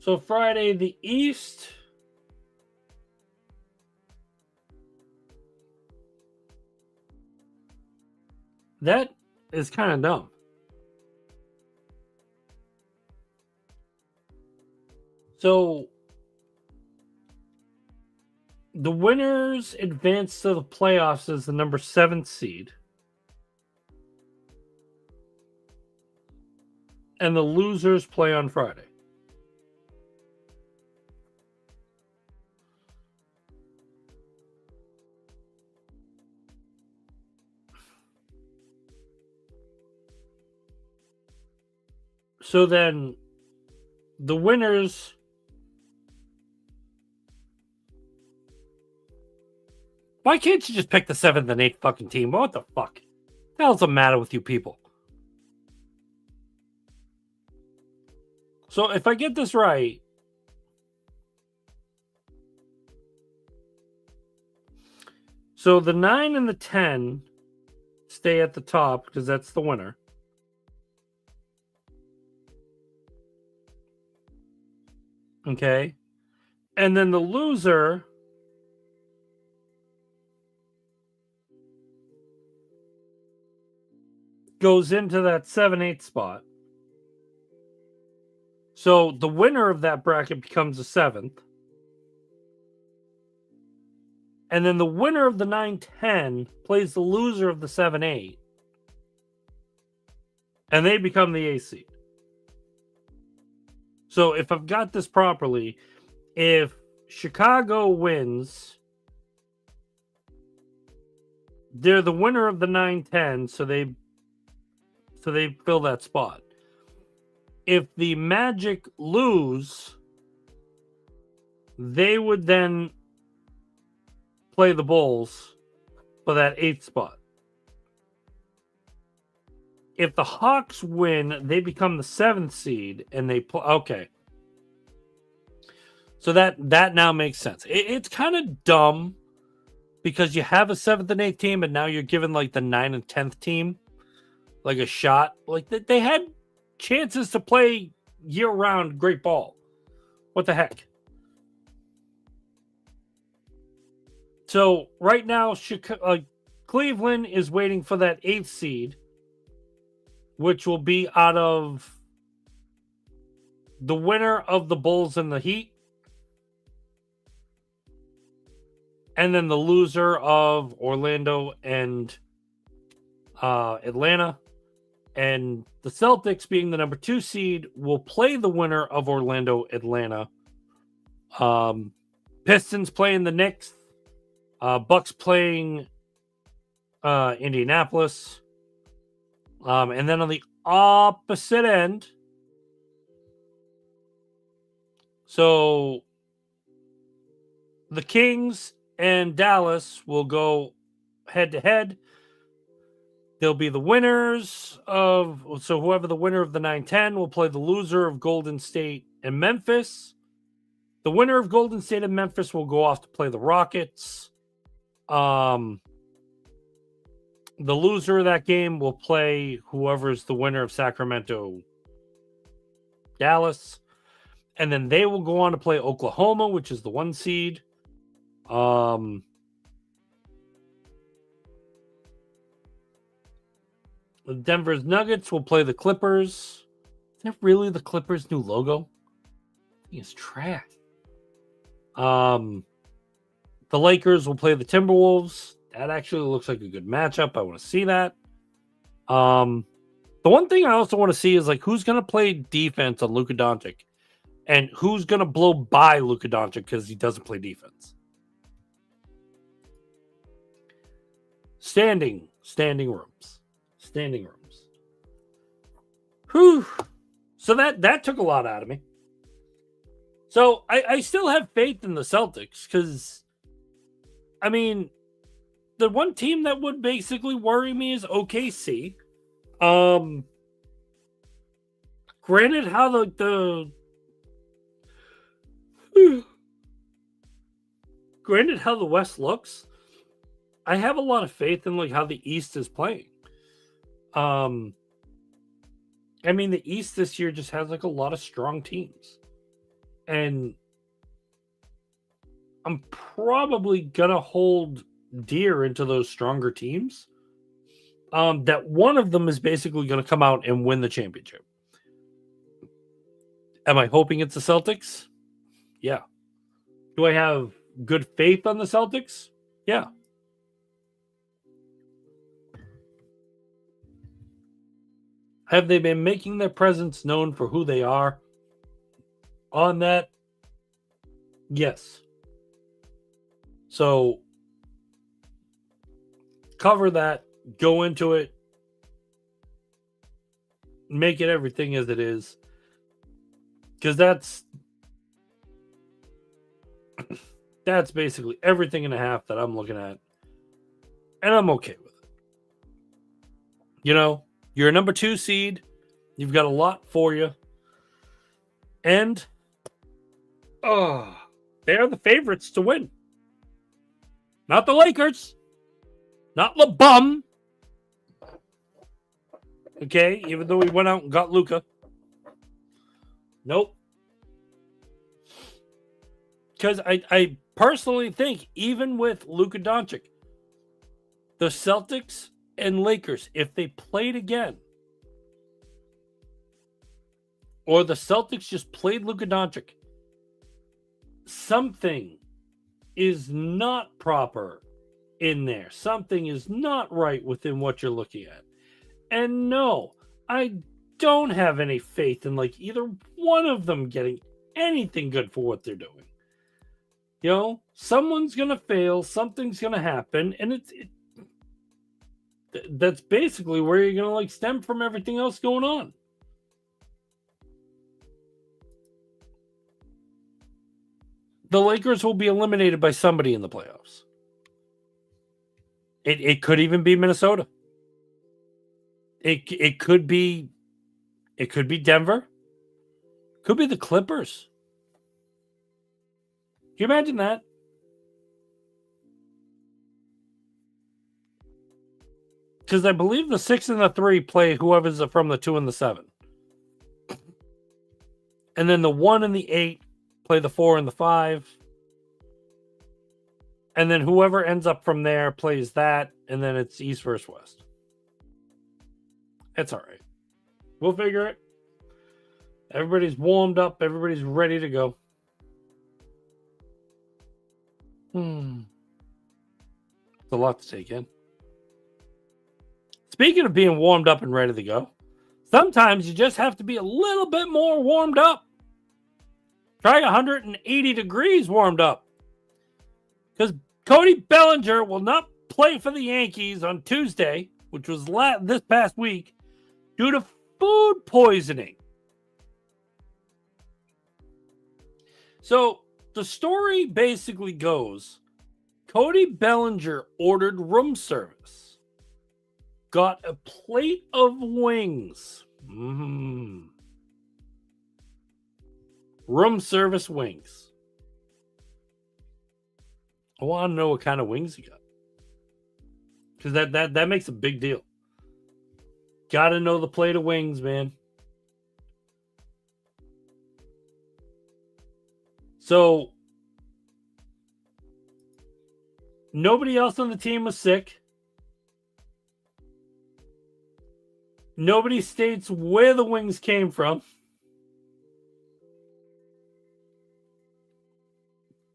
So Friday, the East. That is kind of dumb. So the winners advance to the playoffs as the number 7 seed. And the losers play on Friday. So then the winners why can't you just pick the 7th and 8th fucking team? What the fuck? What the hell's the matter with you people? So if I get this right, so the 9 and the 10 stay at the top because that's the winner. Okay. And then the loser goes into that 7-8 spot. So the winner of that bracket becomes the 7th. And then the winner of the 9-10 plays the loser of the 7-8. And they become the 8th seed. So if I've got this properly, if Chicago wins, they're the winner of the 9-10, so they fill that spot. If the Magic lose, they would then play the Bulls for that 8th spot. If the Hawks win, they become the 7th seed and they play. Okay. So that now makes sense. It's kind of dumb because you have a 7th and 8th team and now you're giving like the 9 and 10th team like a shot. Like they had chances to play year-round great ball. What the heck? So right now, Cleveland is waiting for that 8th seed, which will be out of the winner of the Bulls and the Heat, and then the loser of Orlando and Atlanta. And the Celtics, being the number 2 seed, will play the winner of Orlando, Atlanta. Pistons playing the Knicks. Bucks playing Indianapolis. And then on the opposite end, so the Kings and Dallas will go head-to-head. They'll be the winners of... So whoever the winner of the 9-10 will play the loser of Golden State and Memphis. The winner of Golden State and Memphis will go off to play the Rockets. The loser of that game will play whoever's the winner of Sacramento, Dallas. And then they will go on to play Oklahoma, which is the 1 seed. The Denver's Nuggets will play the Clippers. Is that really the Clippers' new logo? I think it's trash. The Lakers will play the Timberwolves. That actually looks like a good matchup. I want to see that. The one thing I also want to see is like who's going to play defense on Luka Doncic and who's going to blow by Luka Doncic because he doesn't play defense. Standing rooms. Whew. So that took a lot out of me. So I still have faith in the Celtics because, I mean, the one team that would basically worry me is OKC. Granted, how granted how the West looks, I have a lot of faith in like how the East is playing. I mean, the East this year just has like a lot of strong teams. And I'm probably going to hold dear into those stronger teams. That one of them is basically going to come out and win the championship. Am I hoping it's the Celtics? Yeah. Do I have good faith on the Celtics? Yeah. Have they been making their presence known for who they are on that? Yes. So cover that, go into it, make it everything as it is. Because that's basically everything and a half that I'm looking at. And I'm okay with it. You know, you're a number 2 seed. You've got a lot for you. And they're the favorites to win. Not the Lakers. Not LeBum. Okay, even though we went out and got Luka. Nope. Because I personally think, even with Luka Doncic, the Celtics and Lakers, if they played again, or the Celtics just played Luka Doncic, something is not proper in there. Something is not right within what you're looking at. And no, I don't have any faith in like either one of them getting anything good for what they're doing. You know, someone's going to fail, something's going to happen, and that's basically where you're going to like stem from everything else going on. The Lakers will be eliminated by somebody in the playoffs. It could even be Minnesota. It could be Denver. Could be the Clippers. Can you imagine that? Because I believe the 6 and the 3 play whoever's from the 2 and the 7. And then the 1 and the 8 play the 4 and the 5. And then whoever ends up from there plays that. And then it's East versus West. That's all right. We'll figure it. Everybody's warmed up. Everybody's ready to go. It's a lot to take in. Speaking of being warmed up and ready to go, sometimes you just have to be a little bit more warmed up. Try 180 degrees warmed up. Because Cody Bellinger will not play for the Yankees on Tuesday, which was this past week, due to food poisoning. So the story basically goes, Cody Bellinger ordered room service, got a plate of wings. Room service wings. I want to know what kind of wings he got. Because that makes a big deal. Got to know the plate of wings, man. So, nobody else on the team was sick. Nobody states where the wings came from.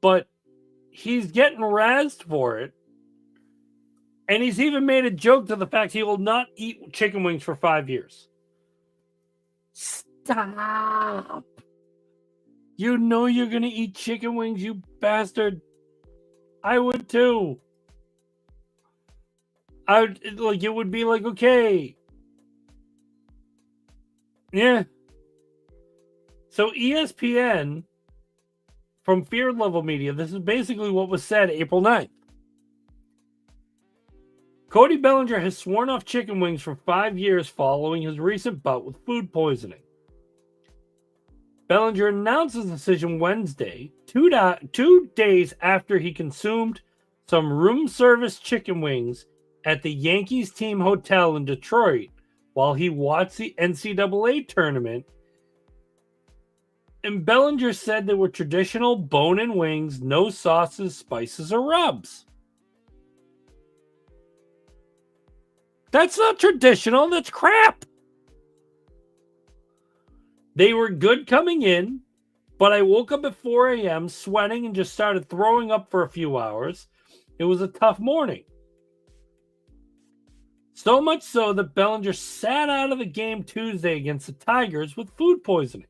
But he's getting razzed for it. And he's even made a joke to the fact he will not eat chicken wings for 5 years. Stop. You know you're going to eat chicken wings, you bastard. I would too. It would be like, okay. Yeah. So ESPN from Fear Level Media, this is basically what was said April 9th. Cody Bellinger has sworn off chicken wings for 5 years following his recent bout with food poisoning. Bellinger announced his decision Wednesday, 2 days after he consumed some room service chicken wings at the Yankees team hotel in Detroit while he watched the NCAA tournament. And Bellinger said they were traditional bone-in wings, no sauces, spices, or rubs. That's not traditional. That's crap. They were good coming in, but I woke up at 4 a.m. sweating and just started throwing up for a few hours. It was a tough morning. So much so that Bellinger sat out of the game Tuesday against the Tigers with food poisoning.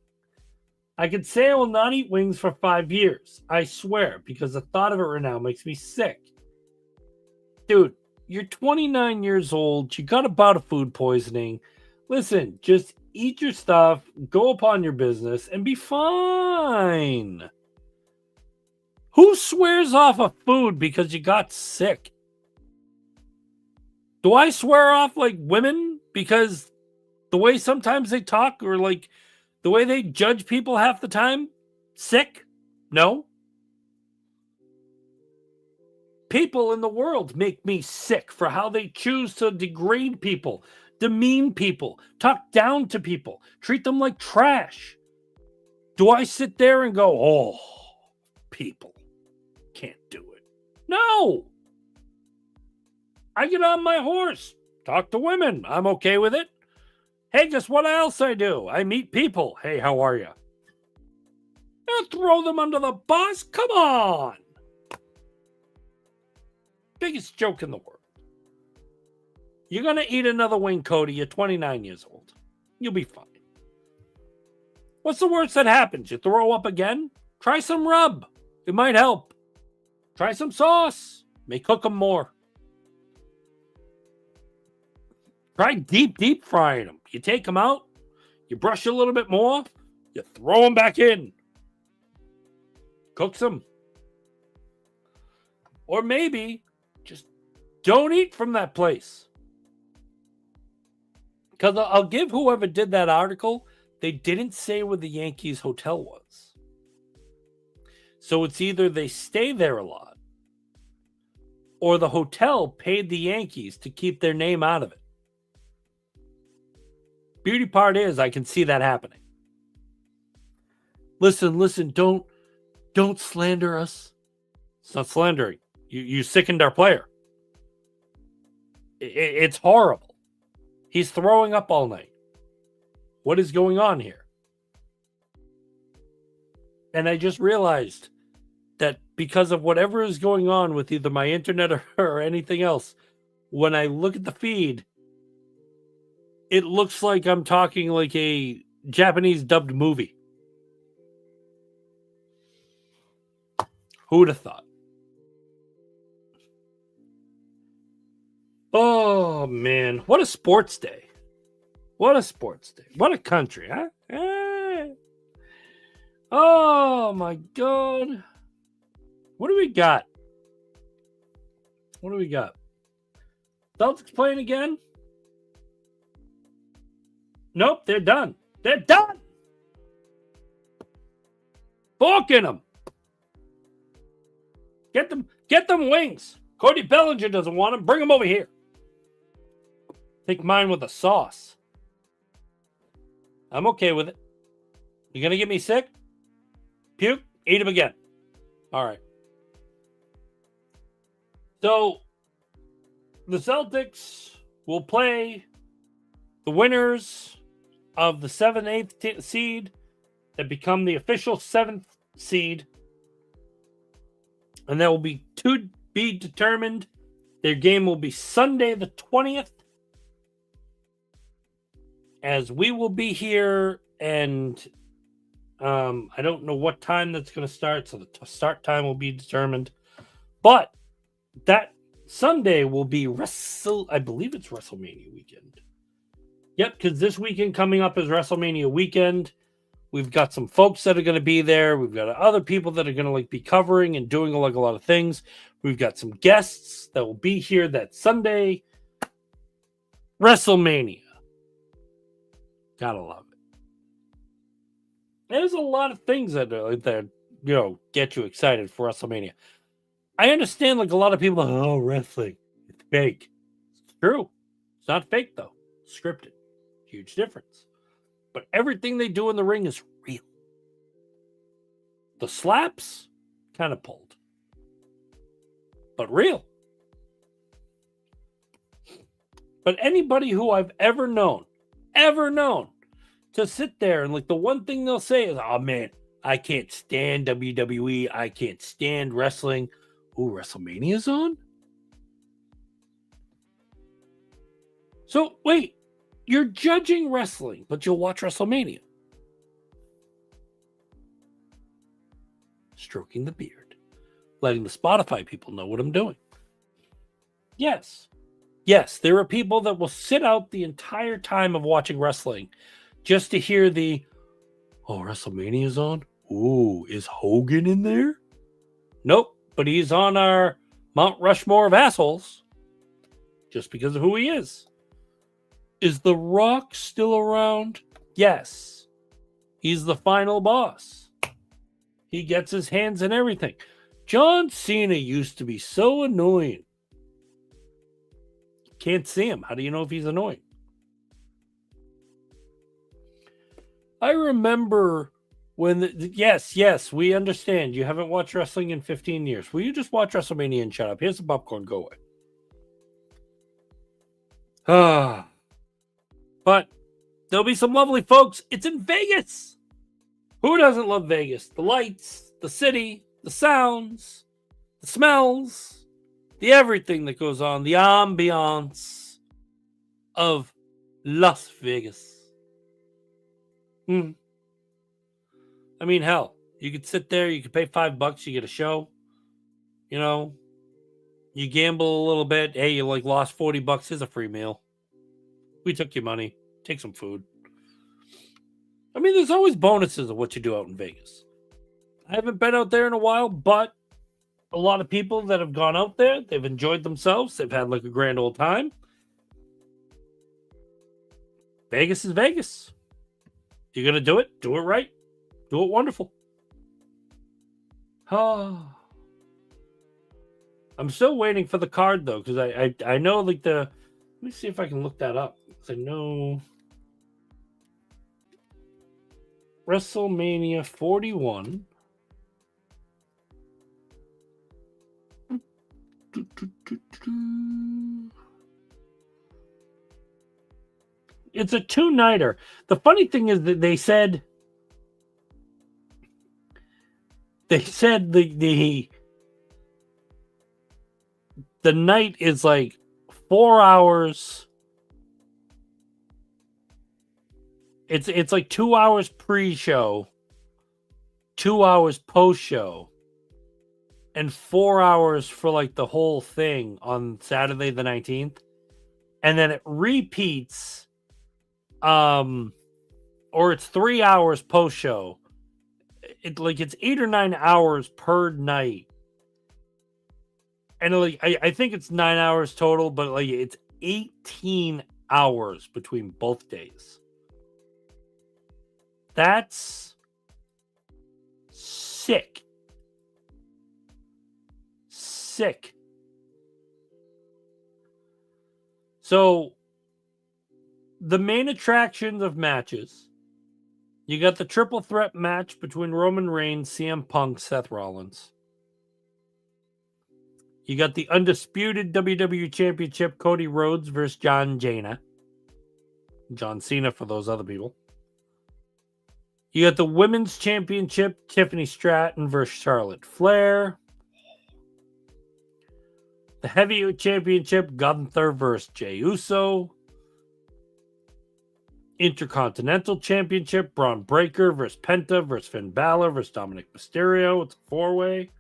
I could say I will not eat wings for 5 years. I swear, because the thought of it right now makes me sick. Dude, you're 29 years old. You got a bout of food poisoning. Listen, just eat your stuff, go upon your business, and be fine. Who swears off of food because you got sick? Do I swear off like women because the way sometimes they talk or like the way they judge people half the time? Sick? No. People in the world make me sick for how they choose to degrade people, demean people, talk down to people, treat them like trash. Do I sit there and go, oh, people can't do it? No. I get on my horse, talk to women. I'm okay with it. Hey, guess what else I do? I meet people. Hey, how are you? Don't throw them under the bus. Come on. Biggest joke in the world. You're going to eat another wing, Cody. You're 29 years old. You'll be fine. What's the worst that happens? You throw up again? Try some rub. It might help. Try some sauce. May cook them more. Try deep frying them. You take them out. You brush a little bit more. You throw them back in. Cook them. Or maybe just don't eat from that place. Because I'll give whoever did that article, they didn't say where the Yankees hotel was. So it's either they stay there a lot or the hotel paid the Yankees to keep their name out of it. Beauty part is I can see that happening. Listen, don't slander us. It's not slandering. You sickened our player. It's horrible. He's throwing up all night. What is going on here? And I just realized that because of whatever is going on with either my internet or anything else, when I look at the feed, it looks like I'm talking like a Japanese dubbed movie. Who would have thought? Oh, man. What a sports day. What a sports day. What a country, huh? Oh, my God. What do we got? Celtics playing again? Nope, they're done. They're done. Balking them. Get them wings. Cody Bellinger doesn't want them. Bring them over here. Take mine with a sauce. I'm okay with it. You gonna get me sick? Puke? Eat them again. All right. So, the Celtics will play the winners of the 7th, 8th seed that become the official 7th seed. And there will be to be determined. Their game will be Sunday the 20th. As we will be here, and I don't know what time that's going to start, so the start time will be determined. But that Sunday will be I believe it's WrestleMania weekend. Yep, because this weekend coming up is WrestleMania weekend. We've got some folks that are going to be there. We've got other people that are going to be covering and doing a lot of things. We've got some guests that will be here that Sunday. WrestleMania. Gotta love it. There's a lot of things that get you excited for WrestleMania. I understand a lot of people are, oh, wrestling, it's fake. It's true. It's not fake though. It's scripted. Huge difference. But everything they do in the ring is real. The slaps, kind of pulled. But real. But anybody who I've ever known to sit there and like the one thing they'll say is, oh man, I can't stand WWE. I can't stand wrestling. Ooh, WrestleMania's on? So wait, you're judging wrestling, but you'll watch WrestleMania. Stroking the beard. Letting the Spotify people know what I'm doing. Yes, there are people that will sit out the entire time of watching wrestling just to hear the, oh, WrestleMania's on? Ooh, is Hogan in there? Nope, but he's on our Mount Rushmore of assholes just because of who he is. Is The Rock still around? Yes. He's the final boss. He gets his hands in everything. John Cena used to be so annoying. Can't see him. How do you know if he's annoying? I remember when yes, we understand. You haven't watched wrestling in 15 years. Will you just watch WrestleMania and shut up? Here's the popcorn. Go away. But there'll be some lovely folks. It's in Vegas. Who doesn't love Vegas? The lights, the city, the sounds, the smells, the everything that goes on, the ambiance of Las Vegas. I mean, hell, you could sit there, you could pay $5, you get a show. You know, you gamble a little bit. Hey, you like lost $40. Here's a free meal. We took your money. Take some food. I mean, there's always bonuses of what you do out in Vegas. I haven't been out there in a while, but a lot of people that have gone out there, they've enjoyed themselves. They've had like a grand old time. Vegas is Vegas. You're going to do it? Do it right. Do it wonderful. Oh. I'm still waiting for the card, though, because I know, like, let me see if I can look that up. Because I know WrestleMania 41. It's a 2-nighter. The funny thing is that they said the night is like 4 hours. It's like 2 hours pre-show, 2 hours post-show, and 4 hours for like the whole thing on Saturday the 19th. And then it repeats, or it's 3 hours post-show. It's 8 or 9 hours per night. And like I think it's 9 hours total, but like it's 18 hours between both days. That's sick. So the main attractions of matches, you got the triple threat match between Roman Reigns, CM Punk, Seth Rollins. You got the undisputed WWE Championship, Cody Rhodes versus John Cena for those other people. You got the Women's Championship, Tiffany Stratton versus Charlotte Flair. The Heavyweight Championship, Gunther versus Jey Uso. Intercontinental Championship, Braun Breaker versus Penta versus Finn Balor versus Dominic Mysterio. It's a 4-way.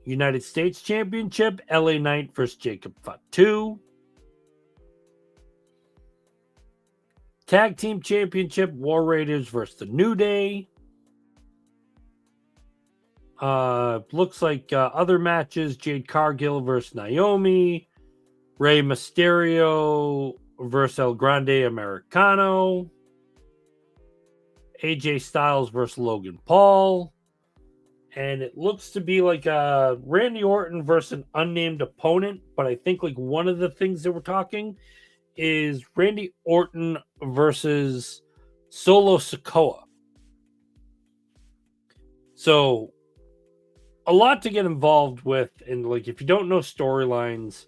United States Championship, LA Knight versus Jacob Fatu. Tag Team Championship, War Raiders versus the New Day. Looks like other matches, Jade Cargill versus Naomi. Rey Mysterio versus El Grande Americano. AJ Styles versus Logan Paul. And it looks to be like Randy Orton versus an unnamed opponent. But I think like one of the things that we're talking is Randy Orton versus Solo Sikoa. So a lot to get involved with, and like if you don't know storylines,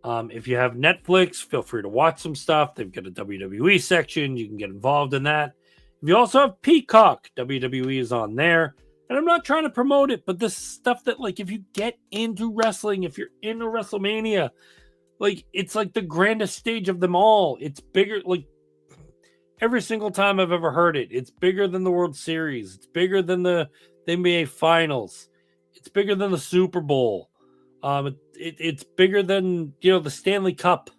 if you have Netflix, feel free to watch some stuff. They've got a WWE section. You can get involved in that. If you also have Peacock, WWE is on there. And I'm not trying to promote it, but this stuff that, like, if you get into wrestling, if you're into WrestleMania, like, it's like the grandest stage of them all. It's bigger, like, every single time I've ever heard it. It's bigger than the World Series. It's bigger than the NBA Finals. It's bigger than the Super Bowl. It's bigger than, the Stanley Cup.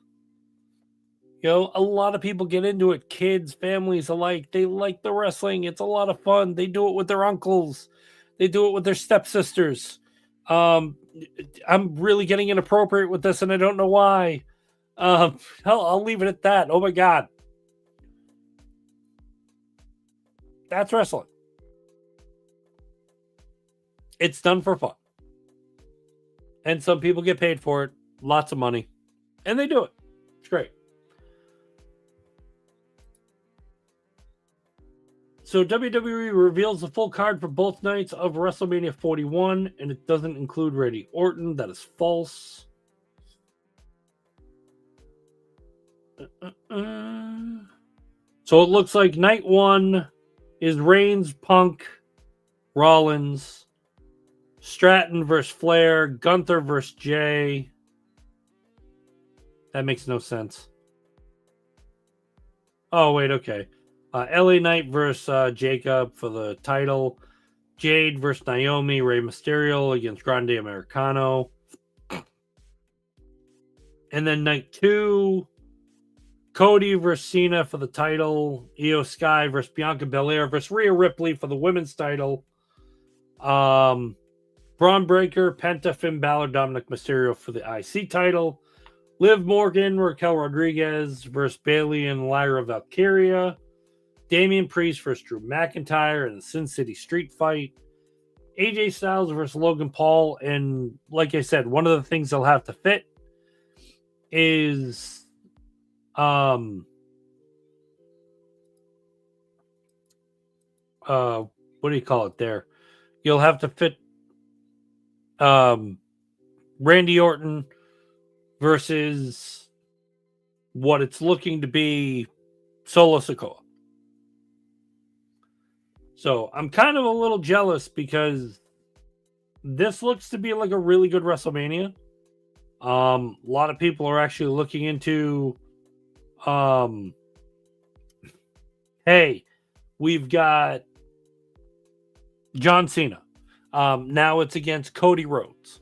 A lot of people get into it. Kids, families alike. They like the wrestling. It's a lot of fun. They do it with their uncles. They do it with their stepsisters. I'm really getting inappropriate with this, and I don't know why. I'll leave it at that. Oh my God. That's wrestling. It's done for fun. And some people get paid for it. Lots of money. And they do it. It's great. So WWE reveals the full card for both nights of WrestleMania 41, and it doesn't include Randy Orton. That is false. So it looks like night one is Reigns, Punk, Rollins, Stratton versus Flair, Gunther versus Jay. That makes no sense. Oh, wait, okay. LA Knight versus Jacob for the title. Jade versus Naomi. Rey Mysterio against Grande Americano. And then night two, Cody versus Cena for the title. Io Sky versus Bianca Belair versus Rhea Ripley for the women's title. Braun Breaker, Penta, Finn Balor, Dominic Mysterio for the IC title. Liv Morgan, Raquel Rodriguez versus Bayley and Lyra Valkyria. Damian Priest versus Drew McIntyre in the Sin City Street Fight. AJ Styles versus Logan Paul. And like I said, one of the things they'll have to fit is what do you call it there? You'll have to fit Randy Orton versus what it's looking to be Solo Sikoa. So I'm kind of a little jealous because this looks to be like a really good WrestleMania. A lot of people are actually looking into hey, we've got John Cena. Now it's against Cody Rhodes.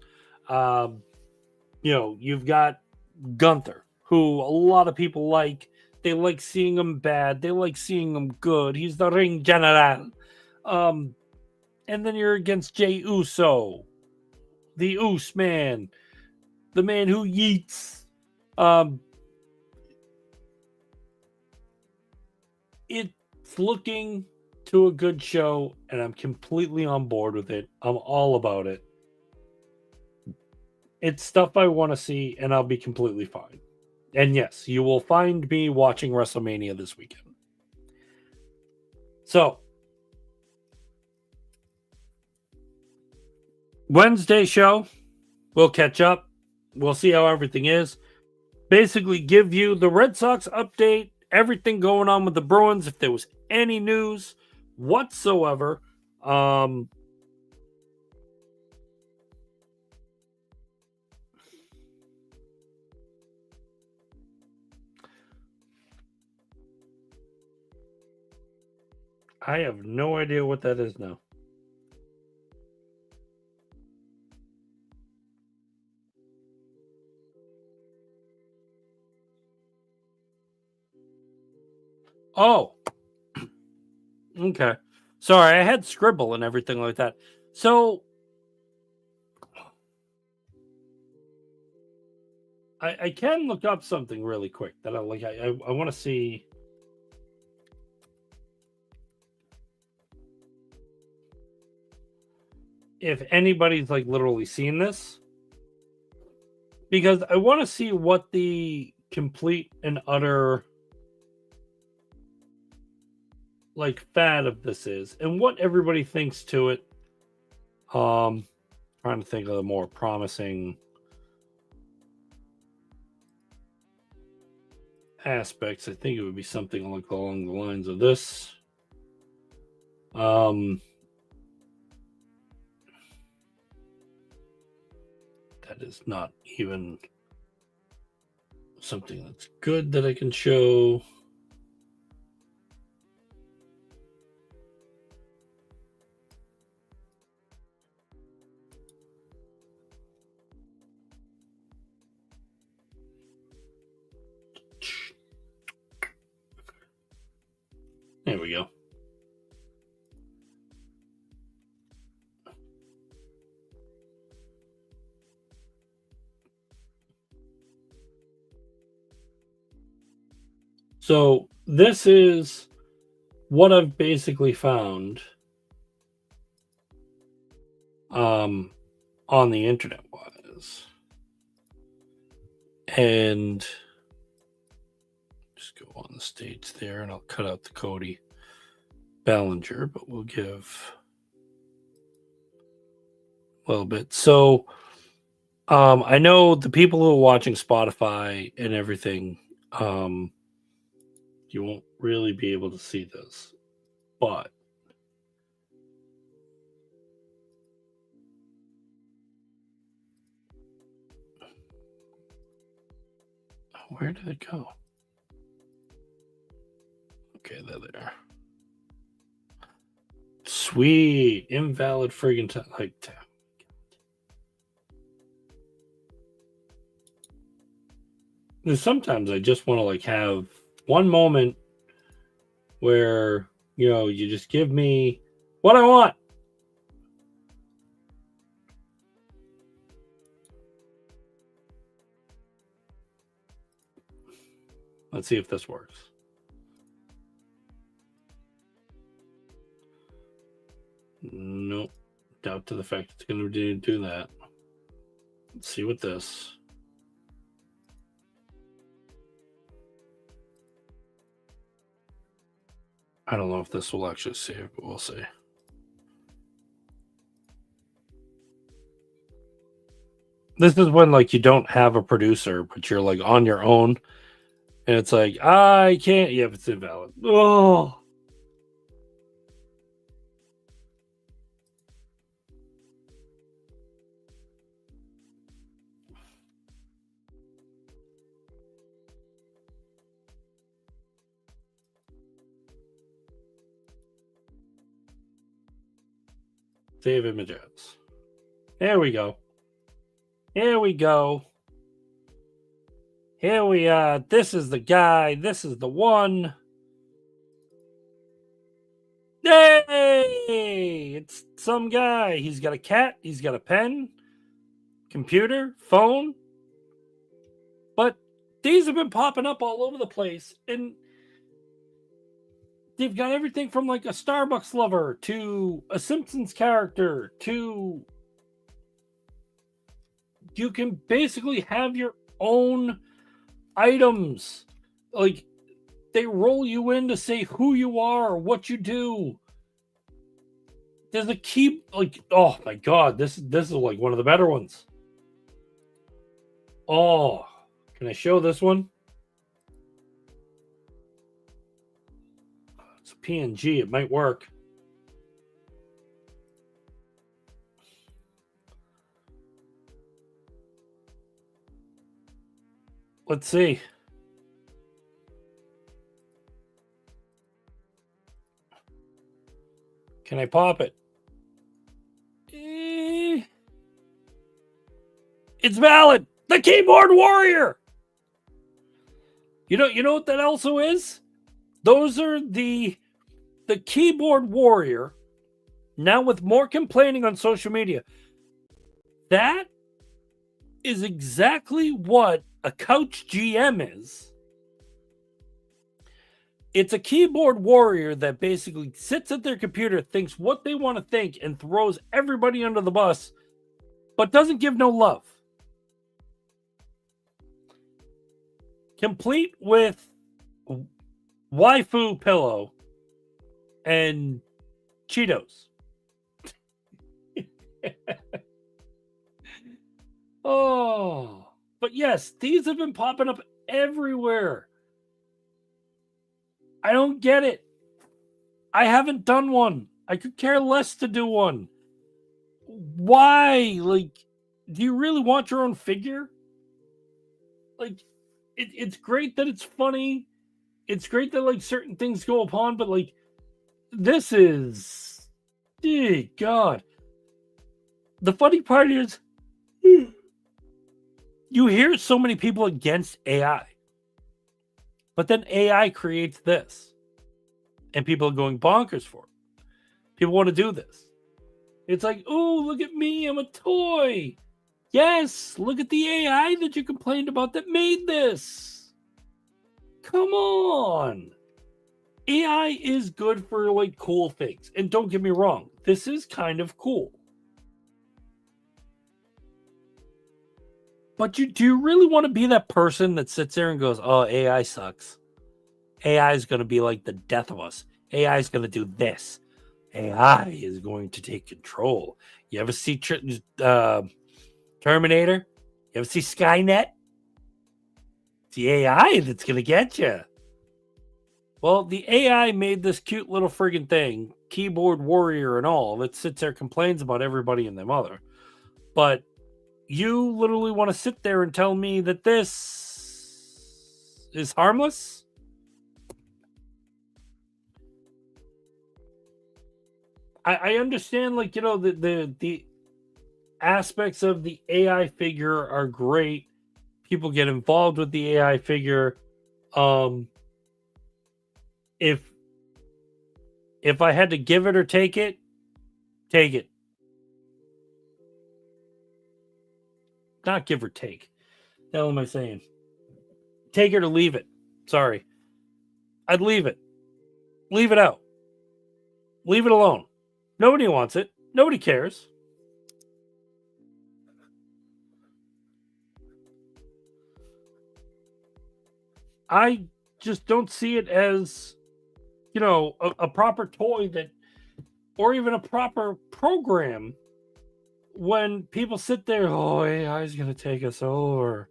You've got Gunther, who a lot of people like. They like seeing him bad. They like seeing him good. He's the ring general. And then you're against Jey Uso, the Oos man, the man who yeets. It's looking to a good show, and I'm completely on board with it. I'm all about it. It's stuff I want to see, and I'll be completely fine. And yes, you will find me watching WrestleMania this weekend. So, Wednesday show, we'll catch up. We'll see how everything is. Basically, give you the Red Sox update, everything going on with the Bruins, if there was any news whatsoever. I have no idea what that is now. Oh. Okay. Sorry, I had scribble and everything like that. So I can look up something really quick that I like. I want to see. If anybody's like literally seen this, because I want to see what the complete and utter like fad of this is and what everybody thinks to it. Trying to think of the more promising aspects. I think it would be something like along the lines of this. That is not even something that's good that I can show. There we go. So this is what I've basically found on the internet wise. And just go on the stage there, and I'll cut out the Cody Bellinger, but we'll give a little bit. So I know the people who are watching Spotify and everything, you won't really be able to see this, but where did it go? Okay, there. Sweet, invalid friggin' time. Like, sometimes I just want to like have one moment where you just give me what I want. Let's see if this works. Nope. Doubt to the fact it's going to do that. Let's see what this. I don't know if this will actually save, but we'll see. This is when like you don't have a producer, but you're like on your own, and it's like I can't. Yeah, it's invalid. Oh. Save images. There we go. Here we go. Here we are. This is the guy. This is the one. Yay! It's some guy. He's got a cat. He's got a pen, computer, phone. But these have been popping up all over the place. And they've got everything from like a Starbucks lover to a Simpsons character to you can basically have your own items. Like they roll you in to say who you are, what you do. There's a key, like, oh my god, this is like one of the better ones. Oh, can I show this one? It's a PNG. It might work. Let's see. Can I pop it? It's valid. The keyboard warrior. You know what that also is? Those are the keyboard warrior. Now with more complaining on social media. That is exactly what a couch GM is. It's a keyboard warrior that basically sits at their computer, thinks what they want to think, and throws everybody under the bus, but doesn't give no love. Complete with waifu pillow and Cheetos. Oh, but yes, these have been popping up everywhere. I don't get it. I haven't done one. I could care less to do one. Why? Like, do you really want your own figure? Like, it's great that it's funny. It's great that like certain things go upon, but like this is, dear God. The funny part is, you hear so many people against AI, but then AI creates this, and people are going bonkers for it. People want to do this. It's like, oh, look at me, I'm a toy. Yes, look at the AI that you complained about that made this. Come on. AI is good for like cool things. And don't get me wrong, this is kind of cool. But do you really want to be that person that sits there and goes, oh, AI sucks. AI is going to be like the death of us. AI is going to do this. AI is going to take control. You ever see Terminator? You ever see Skynet? It's the AI that's going to get you. Well, the AI made this cute little friggin' thing, keyboard warrior and all, that sits there complains about everybody and their mother. But you literally want to sit there and tell me that this is harmless? I understand, like, you know, the aspects of the AI figure are great. People get involved with the AI figure. If I had to give it or take it, take it. Not give or take. The hell am I saying? Take it or leave it. Sorry. I'd leave it. Leave it out. Leave it alone. Nobody wants it. Nobody cares. I just don't see it as, you know, a proper toy that, or even a proper program when people sit there, oh, AI is going to take us over.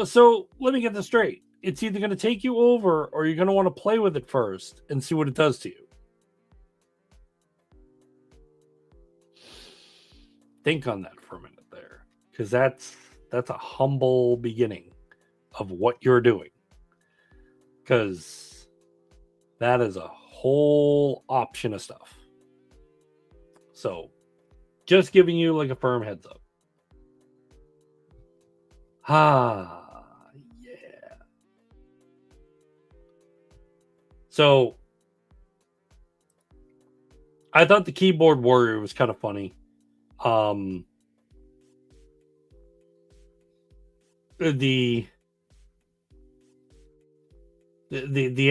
So let me get this straight. It's either going to take you over or you're going to want to play with it first and see what it does to you. Think on that for a minute there, because that's a humble beginning of what you're doing, because that is a whole option of stuff. So just giving you like a firm heads up. Yeah. So I thought the keyboard warrior was kind of funny. The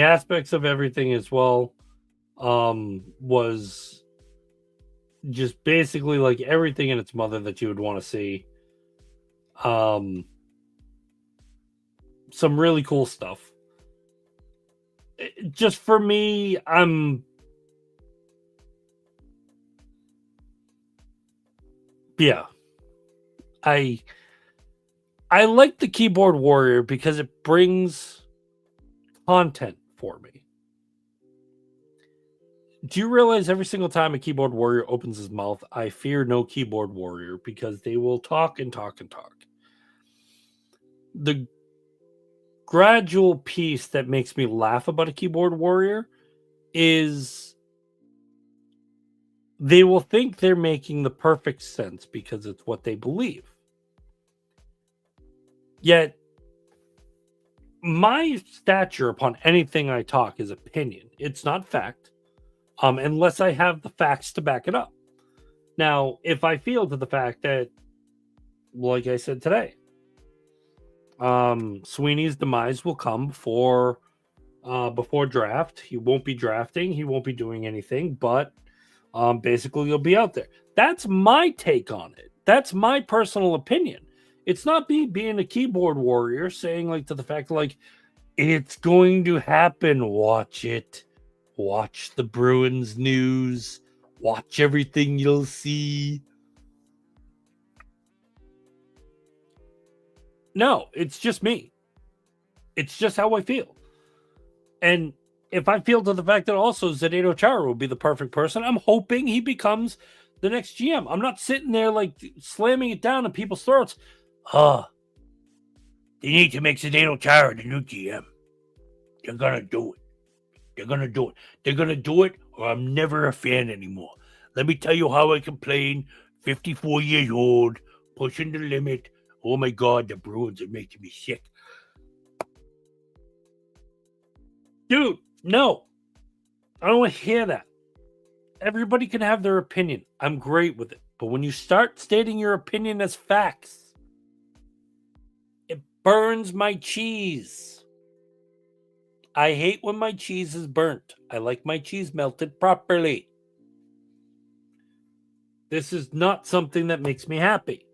aspects of everything as well was just basically like everything in its mother that you would want to see. Some really cool stuff. Just for me, yeah. I like the keyboard warrior because it brings content for me. Do you realize every single time a keyboard warrior opens his mouth, I fear no keyboard warrior because they will talk and talk and talk. The gradual piece that makes me laugh about a keyboard warrior is they will think they're making the perfect sense because it's what they believe. Yet, my stature upon anything I talk is opinion. It's not fact, unless I have the facts to back it up. Now, if I feel to the fact that, like I said today, Sweeney's demise will come before draft. He won't be drafting. He won't be doing anything, but basically he'll be out there. That's my take on it. That's my personal opinion. It's not me being a keyboard warrior saying like to the fact like it's going to happen. Watch it. Watch the Bruins news. Watch everything you'll see. No, it's just me. It's just how I feel. And if I feel to the fact that also Zdeno Chara will be the perfect person, I'm hoping he becomes the next GM. I'm not sitting there like slamming it down in people's throats. They need to make Zdeno Chara the new GM. They're gonna do it. They're gonna do it. They're gonna do it, or I'm never a fan anymore. Let me tell you how I complain. 54 years old, pushing the limit. Oh my God, the Bruins are making me sick. Dude, no. I don't want to hear that. Everybody can have their opinion. I'm great with it. But when you start stating your opinion as facts, it burns my cheese. I hate when my cheese is burnt. I like my cheese melted properly. This is not something that makes me happy.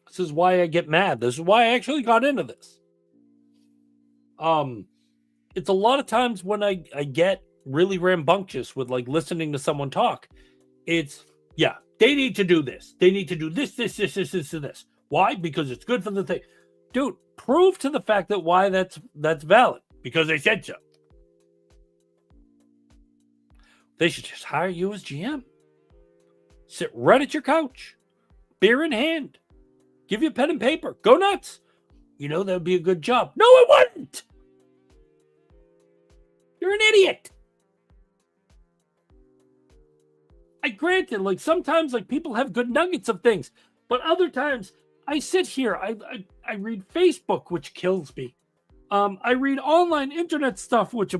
This is why I get mad. This is why I actually got into this. It's a lot of times when I get really rambunctious with like listening to someone talk. It's, yeah, they need to do this. They need to do this. Why? Because it's good for the thing. Dude, prove to the fact that why that's valid. Because they said so. They should just hire you as GM. Sit right at your couch, beer in hand, give you a pen and paper, go nuts. You know, that would be a good job. No, it wouldn't. You're an idiot. I granted, like sometimes like people have good nuggets of things, but other times I sit here, I read Facebook, which kills me. I read online internet stuff, which,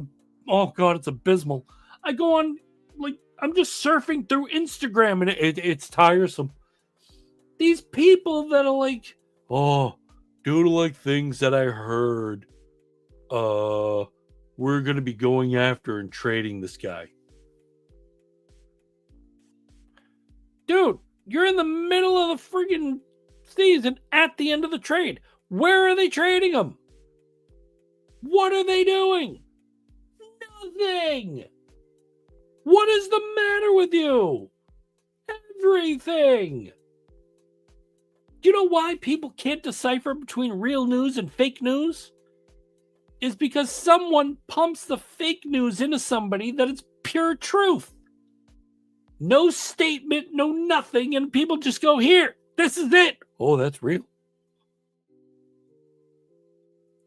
oh God, it's abysmal. I go on, like, I'm just surfing through Instagram and it's tiresome. These people that are like, oh, due to like things that I heard, we're going to be going after and trading this guy. Dude, you're in the middle of the friggin' season at the end of the trade. Where are they trading him? What are they doing? Nothing. What is the matter with you? Everything. Do you know why people can't decipher between real news and fake news? Is because someone pumps the fake news into somebody that it's pure truth. No statement, no nothing, and people just go, here, this is it. Oh, that's real.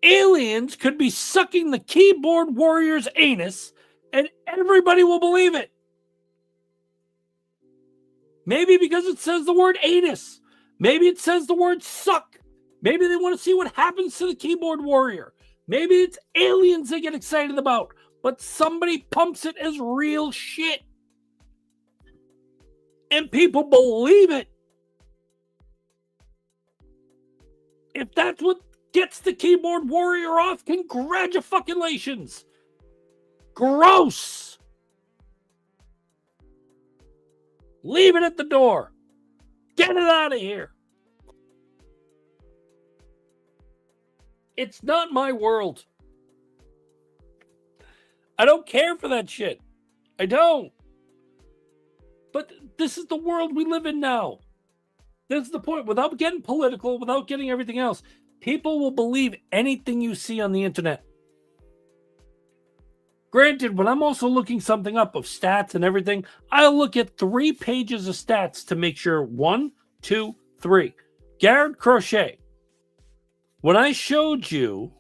Aliens could be sucking the keyboard warrior's anus, and everybody will believe it. Maybe because it says the word anus. Maybe it says the word suck. Maybe they want to see what happens to the keyboard warrior. Maybe it's aliens they get excited about, but somebody pumps it as real shit. And people believe it. If that's what gets the keyboard warrior off, congratulations. Gross. Leave it at the door. Get it out of here. It's not my world. I don't care for that shit. I don't. But this is the world we live in now. That's the point. Without getting political, without getting everything else, people will believe anything you see on the internet. Granted, when I'm also looking something up of stats and everything, I'll look at 3 pages of stats to make sure 1, 2, 3. Garrett Crochet. When I showed you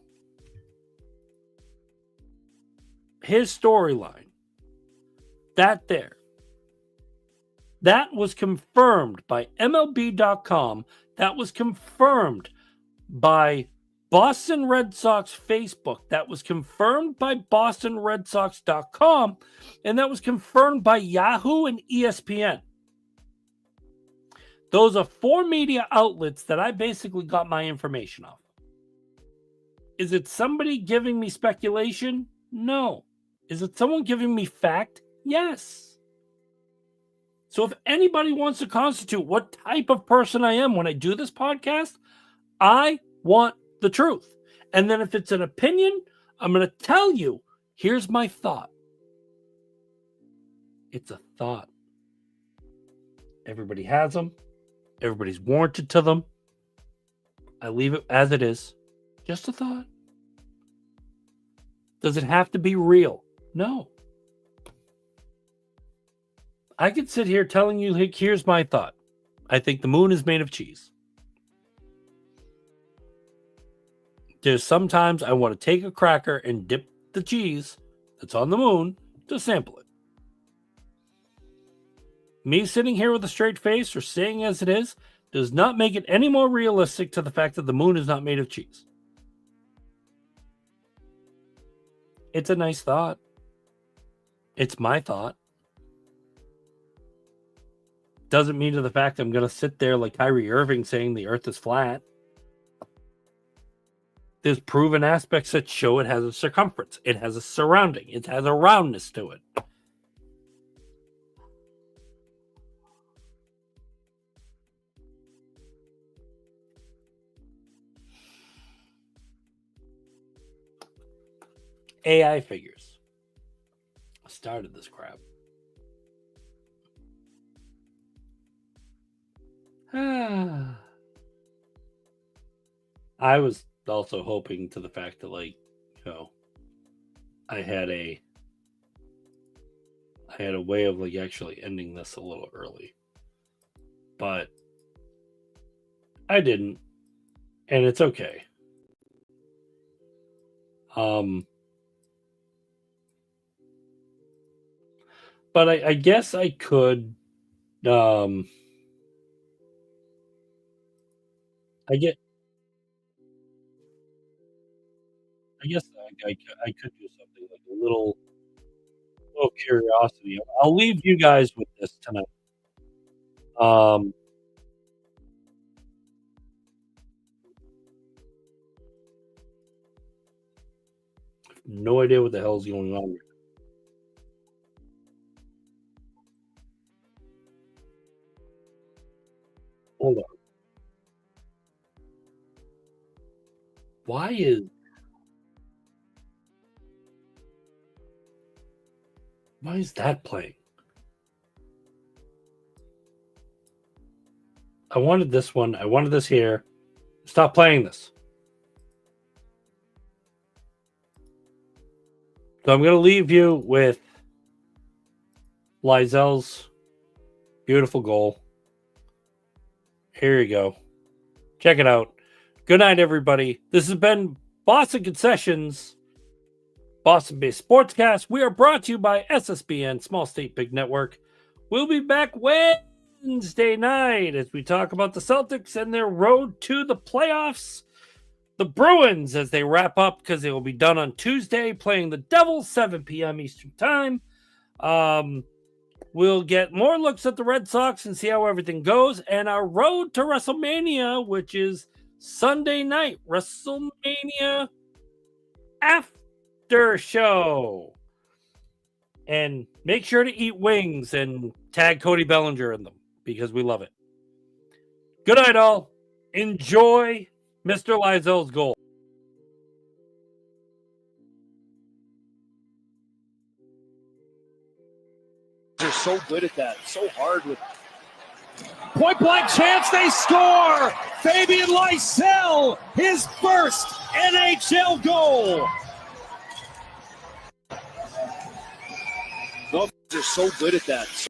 his storyline, that was confirmed by MLB.com. That was confirmed by Boston Red Sox Facebook. That was confirmed by BostonRedSox.com. And that was confirmed by Yahoo and ESPN. Those are 4 media outlets that I basically got my information off. Is it somebody giving me speculation? No. Is it someone giving me fact? Yes. So if anybody wants to constitute what type of person I am when I do this podcast, I want the truth. And then if it's an opinion, I'm going to tell you, here's my thought. It's a thought. Everybody has them. Everybody's warranted to them. I leave it as it is. Just a thought. Does it have to be real? No. I could sit here telling you, here's my thought. I think the moon is made of cheese. There's sometimes I want to take a cracker and dip the cheese that's on the moon to sample it. Me sitting here with a straight face or saying as it is does not make it any more realistic to the fact that the moon is not made of cheese. It's a nice thought. It's my thought. Doesn't mean to the fact I'm going to sit there like Kyrie Irving saying the earth is flat. There's proven aspects that show it has a circumference. It has a surrounding. It has a roundness to it. AI figures started this crap. I was also hoping to the fact that, like, you know, I had a way of like actually ending this a little early, but I didn't, and it's okay. But I guess I could. I guess I could do something like a little curiosity. I'll leave you guys with this tonight. No idea what the hell's going on here. Hold on. Why is that playing? I wanted this one. I wanted this here. Stop playing this. So I'm going to leave you with Lizel's beautiful goal. Here you go. Check it out. Good night, everybody. This has been Boston Concessions, Boston-based sportscast. We are brought to you by SSBN, Small State Big Network. We'll be back Wednesday night as we talk about the Celtics and their road to the playoffs. The Bruins as they wrap up because they will be done on Tuesday playing the Devils, 7 p.m. Eastern Time. We'll get more looks at the Red Sox and see how everything goes. And our road to WrestleMania, which is Sunday night, WrestleMania after show. And make sure to eat wings and tag Cody Bellinger in them because we love it. Good night, all. Enjoy Mr. Lizel's goal. They're so good at that. So hard with point blank chance, they score! Fabian Lysell, his first NHL goal! They're so good at that.